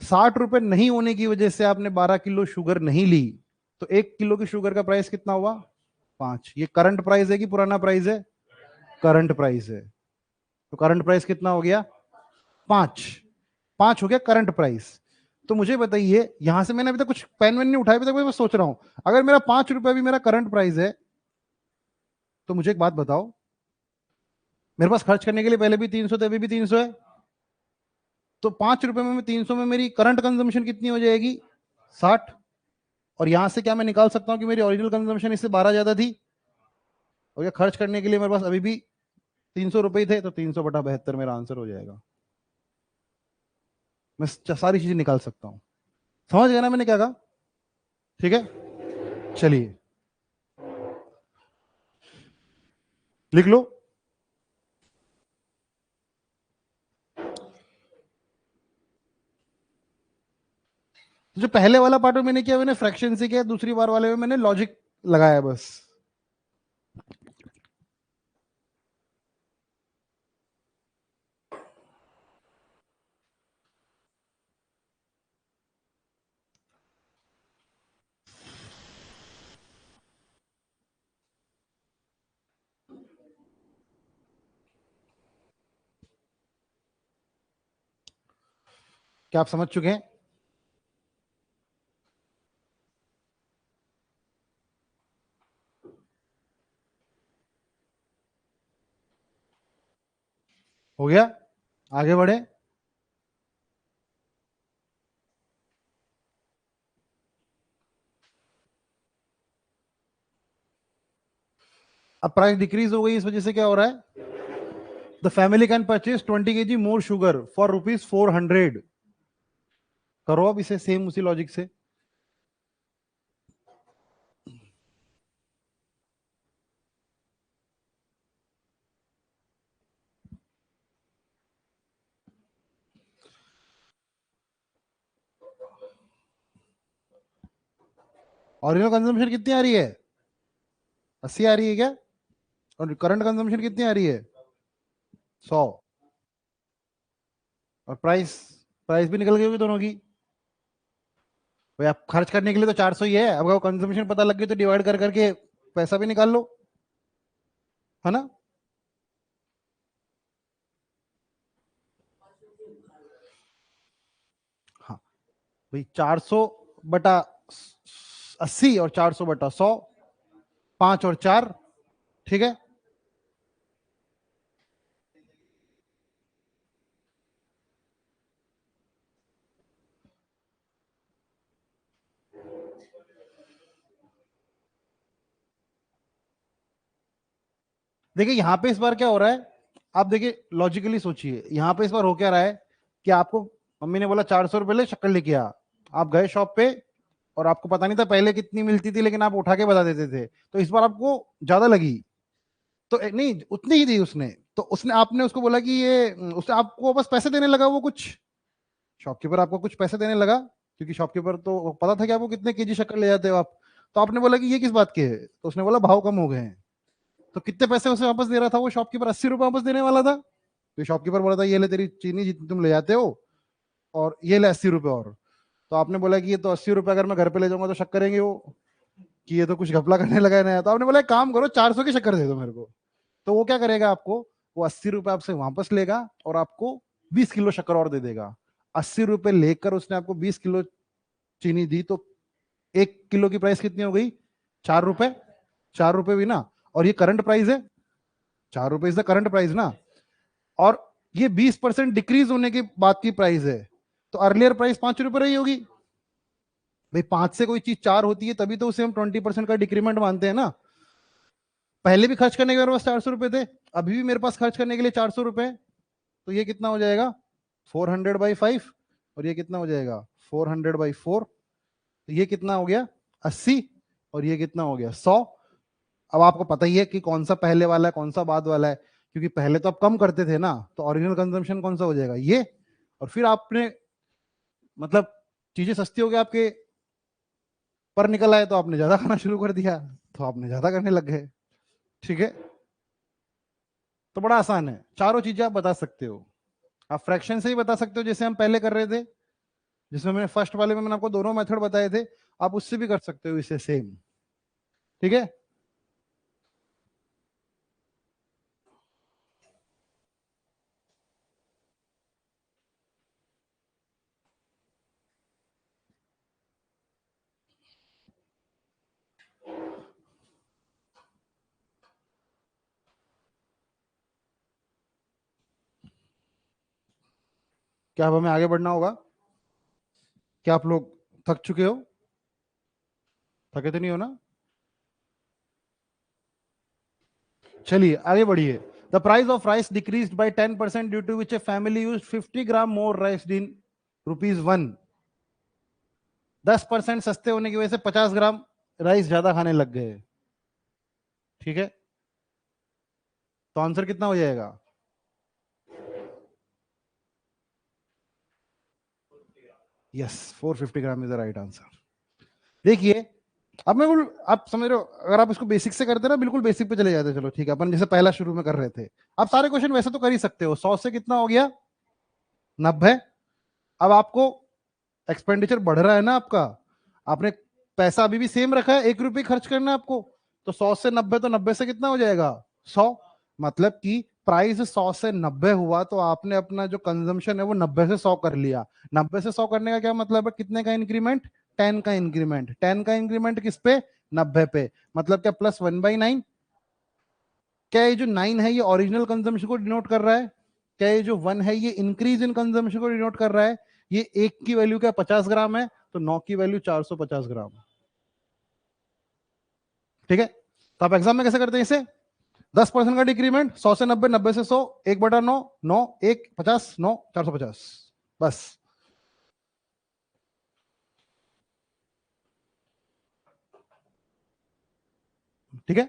60 रुपए नहीं होने की वजह से आपने 12 किलो शुगर नहीं ली, तो 1 किलो की शुगर का प्राइस कितना हुआ? 5। ये करंट प्राइस है कि पुराना प्राइस है? करंट प्राइस है। तो करंट प्राइस कितना हो गया? 5। 5 हो गया करंट प्राइस। तो मुझे बताइए, यहां से मैंने अभी तक कुछ पेन वेन नहीं उठाया, अभी तक मैं सोच रहा हूं, अगर मेरा 5 रुपए भी मेरा करंट प्राइस है, तो मुझे एक बात बताओ, मेरे पास खर्च करने के लिए पहले भी 300 थे, अभी भी 300 है, तो 5 रुपए में 300 में मेरी करंट कंजम्पशन कितनी हो जाएगी? 60। और यहां से क्या मैं निकाल सकता हूं कि मेरी ओरिजिनल कंजम्पशन इससे 12 ज्यादा थी? और ये खर्च करने के लिए मेरे पास अभी भी 300 रुपए ही थे, तो 300/72 मेरा आंसर हो जाएगा। मैं सारी चीजें निकाल सकता हूं। समझ गया ना मैंने क्या कहा? ठीक है, चलिए लिख लो। तो जो पहले वाला पार्ट में मैंने किया, मैंने फ्रैक्शन से किया, दूसरी बार वाले में मैंने लॉजिक लगाया बस। क्या आप समझ चुके हैं? हो गया? आगे बढ़े। अब प्राइस डिक्रीज हो गई, इस वजह से क्या हो रहा है? The family can purchase 20 kg more sugar for ₹400। करो अब इसे सेम उसी लॉजिक से। ओरिजिनल कंजम्पशन कितनी आ रही है? 80 आ रही है क्या? और करंट कंजम्पशन कितनी आ रही है? 100। और प्राइस, प्राइस भी निकल गई होगी दोनों की। भाई आप खर्च करने के लिए तो 400 ही है, अब अगर कंजम्पशन पता लग गई तो डिवाइड कर करके पैसा भी निकाल लो, है ना? हाँ भाई, 400/80 और 400/100, 5 और 4, ठीक है। देखिए यहां पे इस बार क्या हो रहा है, आप देखिए लॉजिकली सोचिए, यहां पे इस बार हो क्या रहा है कि आपको मम्मी ने बोला 400 रुपए ले शक्कर लेके आ, आप गए शॉप पे, और आपको पता नहीं था पहले कितनी मिलती थी, लेकिन आप उठा के बता देते थे, तो इस बार आपको ज्यादा लगी, तो नहीं उतनी ही दी उसने, तो उसने आपने उसको बोला कि ये, उसने आपको बस पैसे देने लगा, वो कुछ शॉपकीपर आपको कुछ पैसे देने लगा, क्योंकि शॉपकीपर तो पता था कि आपको कितने केजी शक्कर ले जाते हो आप, तो आपने बोला कि ये किस बात के है, तो उसने बोला भाव कम हो गए हैं, तो कितने पैसे उसे वापस दे रहा था वो शॉपकीपर? 80 रुपए वापस देने वाला था, तो शॉपकीपर बोला था ये ले तेरी चीनी जितनी तुम ले जाते हो, और ये ले 80 रुपए और, तो आपने बोला कि ये तो 80 रुपए अगर मैं घर पे ले जाऊंगा तो शक करेंगे वो कि ये तो कुछ घपला करने लगा है नया, तो आपने बोला एक काम करो 400 की शक्कर दे दो मेरे को, तो वो क्या करेगा आपको, वो 80 रुपए आपसे वापस लेगा और आपको 20 किलो शक्कर और दे देगा। 80 रुपए लेकर उसने आपको 20 किलो चीनी दी, तो 1 किलो की प्राइस कितनी हो गई? 4 रुपए। 4 रुपए भी ना, और ये करंट प्राइस है, 4 रुपए इज द करंट प्राइस ना, और ये 20% डिक्रीज होने के बाद की प्राइस है, तो अर्लियर प्राइस 5 रुपए रही होगी भाई। 5 से कोई चीज 4 होती है तभी तो उसे हम 20% का डिक्रीमेंट मानते हैं ना। पहले भी खर्च करने के मेरे पास 400 रुपए थे, अभी भी मेरे पास खर्च करने के लिए 400 रुपए, तो ये कितना हो जाएगा 400/5, और ये कितना हो जाएगा 400/4, तो ये कितना हो गया 80, और ये कितना हो गया 100। अब आपको पता ही है कि कौन सा पहले वाला है कौन सा बाद वाला है, क्योंकि पहले तो आप कम करते थे ना, तो ओरिजिनल कंजम्पशन कौन सा हो जाएगा ये, और फिर आपने मतलब चीजें सस्ती हो गई आपके पर निकल आए तो आपने ज्यादा खाना शुरू कर दिया, तो आपने ज्यादा करने लग गए। ठीक है, तो बड़ा आसान है, चारों चीजें आप बता सकते हो। आप फ्रैक्शन से ही बता सकते हो जैसे हम पहले कर रहे थे, जिसमें मैंने फर्स्ट वाले में मैंने आपको दोनों मेथड बताए थे, आप उससे भी कर सकते हो इसे सेम। ठीक है, क्या अब हमें आगे बढ़ना होगा? क्या आप लोग थक चुके हो? थके तो नहीं हो ना? चलिए आगे बढ़िए। The price of rice decreases by 10% due to which a family use 50 gram more rice in ₹1। 10% सस्ते होने की वजह से 50 ग्राम राइस ज्यादा खाने लग गए। ठीक है, तो आंसर कितना हो जाएगा? Yes, 450 gram is the right answer. देखिए, अब मैं बोल, आप समझ रहे हो, अगर आप इसको बेसिक से करते ना, बिल्कुल बेसिक पे चले जाते, चलो ठीक है, अपन जैसे पहला शुरू में कर रहे थे। आप सारे क्वेश्चन वैसे तो कर ही सकते हो। 100 से कितना हो गया 90। अब आपको एक्सपेंडिचर बढ़ रहा है ना आपका, आपने पैसा अभी भी सेम रखा है, 1 रुपये खर्च करना है आपको, तो 100 से 90, तो 90 से कितना हो जाएगा 100। मतलब कि प्राइस 100 से 90 हुआ, तो आपने अपना जो कंजम्पशन है वो 90 से 100 कर लिया। 90 से 100 करने का क्या मतलब है, कितने का इंक्रीमेंट, 10 का इंक्रीमेंट। 10 का इंक्रीमेंट किस पे, 90 पे, मतलब क्या +1/9। क्या ये जो 9 है ये ओरिजिनल कंजम्पशन को डिनोट कर रहा है? क्या ये जो 1 है ये इंक्रीज इन कंजम्पशन को डिनोट कर रहा है? ये एक की वैल्यू क्या 50 ग्राम है, तो 9 की वैल्यू 450 ग्राम। ठीक है, तो आप एग्जाम में कैसे करते हैं इसे? 10% का डिक्रीमेंट, 100 से 90, 90 से 100, 1/9, 9, 1, 50, 9, 450, बस। ठीक है,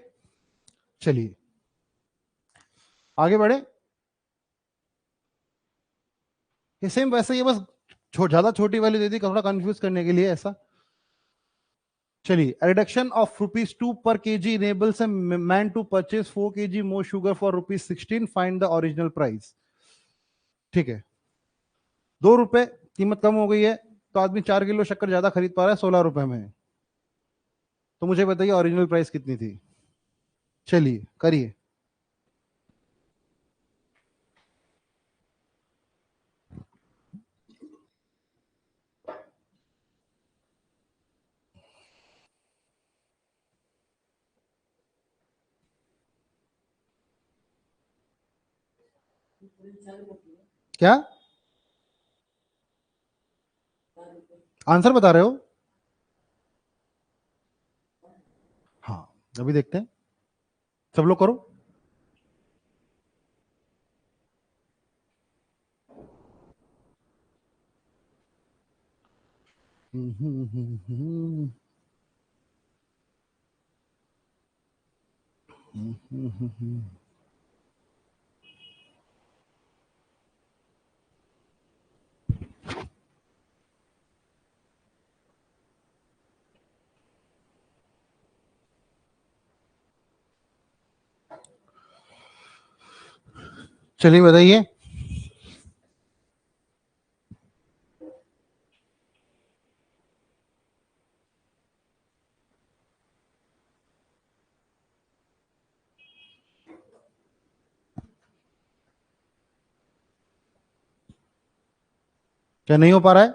चलिए आगे बढ़े। ये सेम वैसे ही है, बस ज्यादा छोटी वैल्यू दे दी थोड़ा कंफ्यूज करने के लिए ऐसा। चलिए, रिडक्शन ऑफ ₹2 पर kg enables a man to purchase 4 kg more sugar for ₹16। Find the original price. ठीक है, ₹2 कीमत कम हो गई है, तो आदमी 4 किलो शक्कर ज्यादा खरीद पा रहा है 16 रुपए में। तो मुझे बताइए ओरिजिनल प्राइस कितनी थी? चलिए करिए। क्या आंसर बता रहे हो? हाँ, अभी देखते हैं, सब लोग करो। चलिए बताइए। क्या नहीं हो पा रहा है?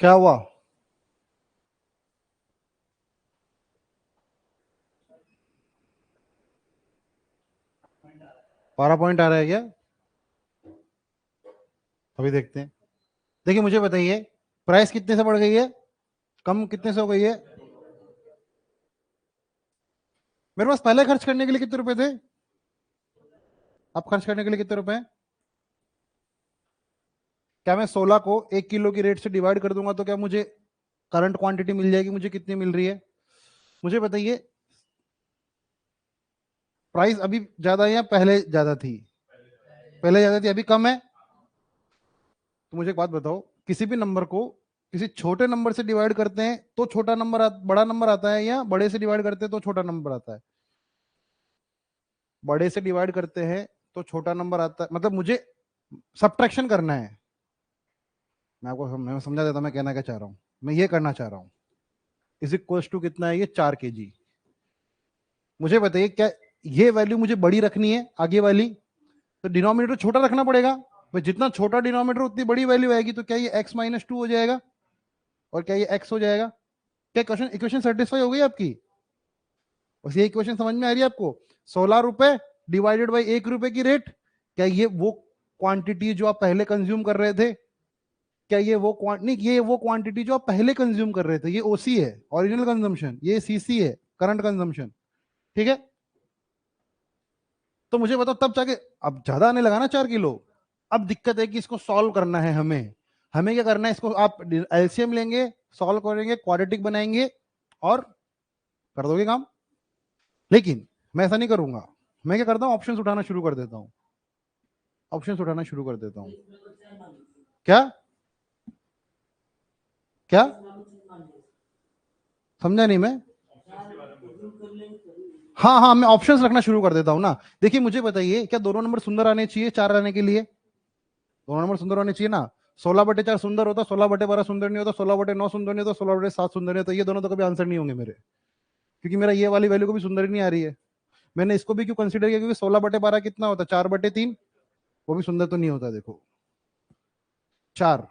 क्या हुआ? 12 पॉइंट आ रहा है क्या? अभी देखते हैं। देखिए मुझे बताइए, प्राइस कितने से बढ़ गई है, कम कितने से हो गई है? मेरे पास पहले खर्च करने के लिए कितने रुपए थे? अब खर्च करने के लिए कितने रुपए हैं? क्या मैं 16 को 1 किलो की रेट से डिवाइड कर दूंगा तो क्या मुझे करंट क्वांटिटी मिल जाएगी? मुझे कितनी मिल रही है मुझे बताइए? प्राइस अभी ज्यादा है या पहले ज्यादा थी? पहले ज्यादा थी, अभी कम है। तो मुझे एक बात बताओ, किसी भी नंबर को किसी छोटे नंबर से डिवाइड करते हैं तो छोटा नंबर बड़ा नंबर आता है, या बड़े से डिवाइड करते हैं तो छोटा नंबर आता है? बड़े से डिवाइड करते हैं तो छोटा नंबर आता है, मतलब मुझे सब्ट्रैक्शन करना है। मैं समझा देता हूं मैं कहना क्या चाह रहा हूं। मैं ये करना चाह रहा हूं, इज इक्वल्स टू कितना है ये, 4 kg। मुझे बताइए, क्या ये वैल्यू मुझे बड़ी रखनी है आगे वाली, तो डिनोमिनेटर छोटा रखना पड़ेगा। भाई जितना छोटा डिनोमिनेटर उतनी बड़ी वैल्यू आएगी, तो क्या ये x-2 हो जाएगा और क्या ये x हो जाएगा? क्या क्वेश्चन इक्वेशन सेटिस्फाई हो गई आपकी? बस ये इक्वेशन समझ में आ रही है आपको? 16 रुपए डिवाइडेड बाई 1 रुपए की रेट, क्या ये वो क्वांटिटी जो आप पहले कंज्यूम कर रहे थे? क्या ये वो नहीं, ये वो क्वांटिटी जो आप पहले कंज्यूम कर रहे थे, ये ओसी है, ओरिजिनल कंजम्पशन, ये सीसी है, करंट कंजम्पशन। ठीक है, तो मुझे बताओ तब जाके, अब ज्यादा आने लगा ना 4 किलो। अब दिक्कत है कि इसको सॉल्व करना है हमें। हमें क्या करना है, इसको आप एलसीएम लेंगे, सॉल्व करेंगे, क्वाड्रेटिक बनाएंगे और कर दोगे काम। लेकिन मैं ऐसा नहीं करूंगा। मैं क्या करता हूं, ऑप्शंस उठाना शुरू कर देता हूं। ऑप्शंस उठाना शुरू कर देता हूं। क्या क्या समझा नहीं मैं? हाँ हाँ, मैं ऑप्शंस रखना शुरू कर देता हूँ ना। देखिए मुझे बताइए, क्या दोनों नंबर सुंदर आने चाहिए 4 आने के लिए? दोनों नंबर सुंदर होने चाहिए ना। 16/4 सुंदर होता, 16/12 सुंदर नहीं होता, 16/9 सुंदर नहीं होता, 16/7 सुंदर नहीं होता। ये दोनों तो कभी आंसर नहीं होंगे मेरे, क्योंकि मेरा ये वाली वैल्यू को भी सुंदर ही नहीं आ रही है। मैंने इसको भी क्यों कंसिडर किया, क्योंकि 16/12 कितना होता है, 4/3। वो भी सुंदर तो नहीं होता। देखो 4,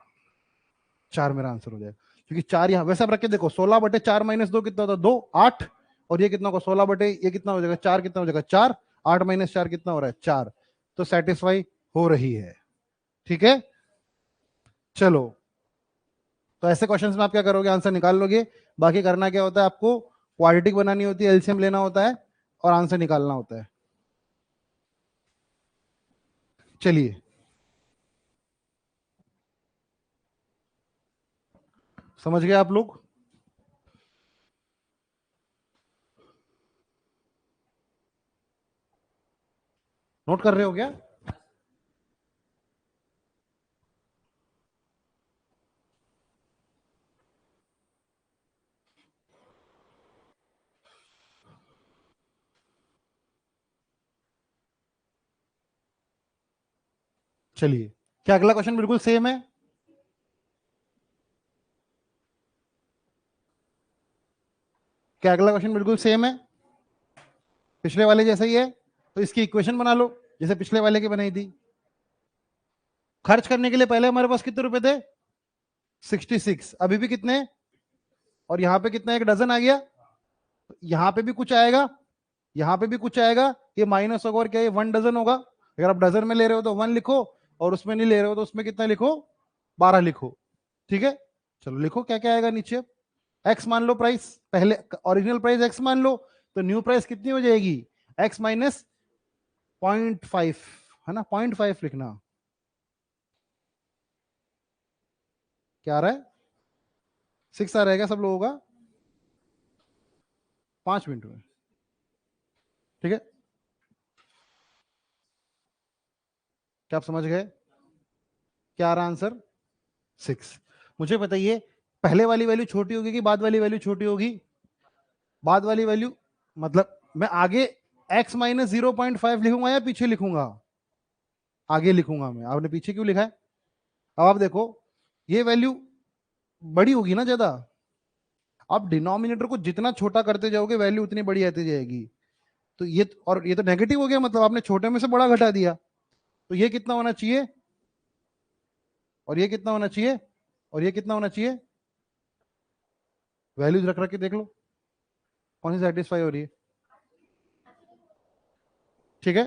4 मेरा आंसर हो जाएगा, क्योंकि 4 यहाँ वैसे आप रख के देखो, 16/4 -2 कितना होता है, 2, 8। और ये कितना होगा, 16 ये कितना हो जाएगा, 4, कितना हो जाएगा, 4। 8 - 4 कितना हो रहा है, 4। तो सेटिस्फाई हो रही है। ठीक है, चलो। तो ऐसे क्वेश्चंस में आप क्या करोगे, आंसर निकाल लोगे। बाकी करना क्या होता है आपको, क्वाड्रेटिक बनानी होती है, एलसीएम लेना होता है और आंसर निकालना होता है। चलिए, समझ गए आप लोग? नोट कर रहे हो क्या? चलिए, क्या अगला क्वेश्चन बिल्कुल सेम है? क्या अगला क्वेश्चन बिल्कुल सेम है, पिछले वाले जैसा ही है? तो इसकी इक्वेशन बना लो जैसे पिछले वाले की बनाई थी। खर्च करने के लिए पहले हमारे पास कितने रुपए थे, 66। अभी भी कितने? और यहाँ पे कितना, एक डजन आ गया। यहाँ पे भी कुछ आएगा, यहाँ पे भी कुछ आएगा, ये माइनस होगा और क्या, ये 1 डजन होगा। अगर आप डजन में ले रहे हो तो 1 लिखो, और उसमें नहीं ले रहे हो तो उसमें कितना लिखो, 12 लिखो। ठीक है, चलो लिखो क्या क्या आएगा नीचे। एक्स मान लो प्राइस, पहले ओरिजिनल प्राइस एक्स मान लो, तो न्यू प्राइस कितनी हो जाएगी, एक्स माइनस 0.5, है ना, 0.5 लिखना। क्या आ रहा है, 6 आ रहेगा सब लोगों का। 5 मिनट में, ठीक है। क्या आप समझ गए? क्या आ रहा आंसर, 6। मुझे बताइए, पहले वाली वैल्यू छोटी होगी कि बाद वाली वैल्यू छोटी होगी? बाद वाली वैल्यू, मतलब मैं आगे x - 0.5 लिखूंगा या पीछे लिखूंगा? आगे लिखूंगा मैं, आपने पीछे क्यों लिखा है? अब आप देखो, ये वैल्यू बड़ी होगी ना ज्यादा। आप डिनोमिनेटर को जितना छोटा करते जाओगे, वैल्यू उतनी बड़ी आती जाएगी। तो ये, और ये तो नेगेटिव हो गया, मतलब आपने छोटे में से बड़ा घटा दिया। तो ये कितना होना चाहिए, और ये कितना होना चाहिए, और ये कितना होना चाहिए? वैल्यूज रख रख के देख लो कौन सी सेटिस्फाई हो रही है। ठीक है,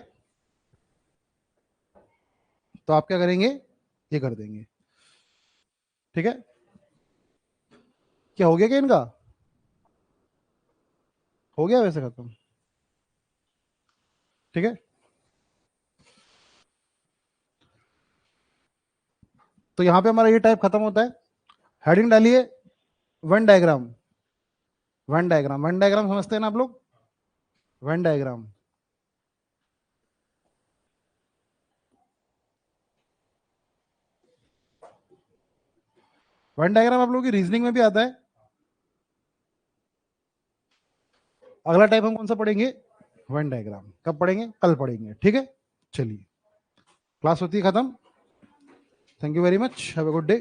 तो आप क्या करेंगे, ये कर देंगे। ठीक है, क्या हो गया क्या इनका, हो गया वैसे खत्म। ठीक है, तो यहां पे हमारा ये टाइप खत्म होता है। हेडिंग डालिए one diagram. One diagram, one diagram समझते हैं ना आप लोग, वन डायग्राम। वन डायग्राम आप लोगों की रीजनिंग में भी आता है। अगला टाइप हम कौन सा पढ़ेंगे, वन डायग्राम। कब पढ़ेंगे, कल पढ़ेंगे। ठीक है, चलिए क्लास होती है खत्म। Thank you very much, have a good day.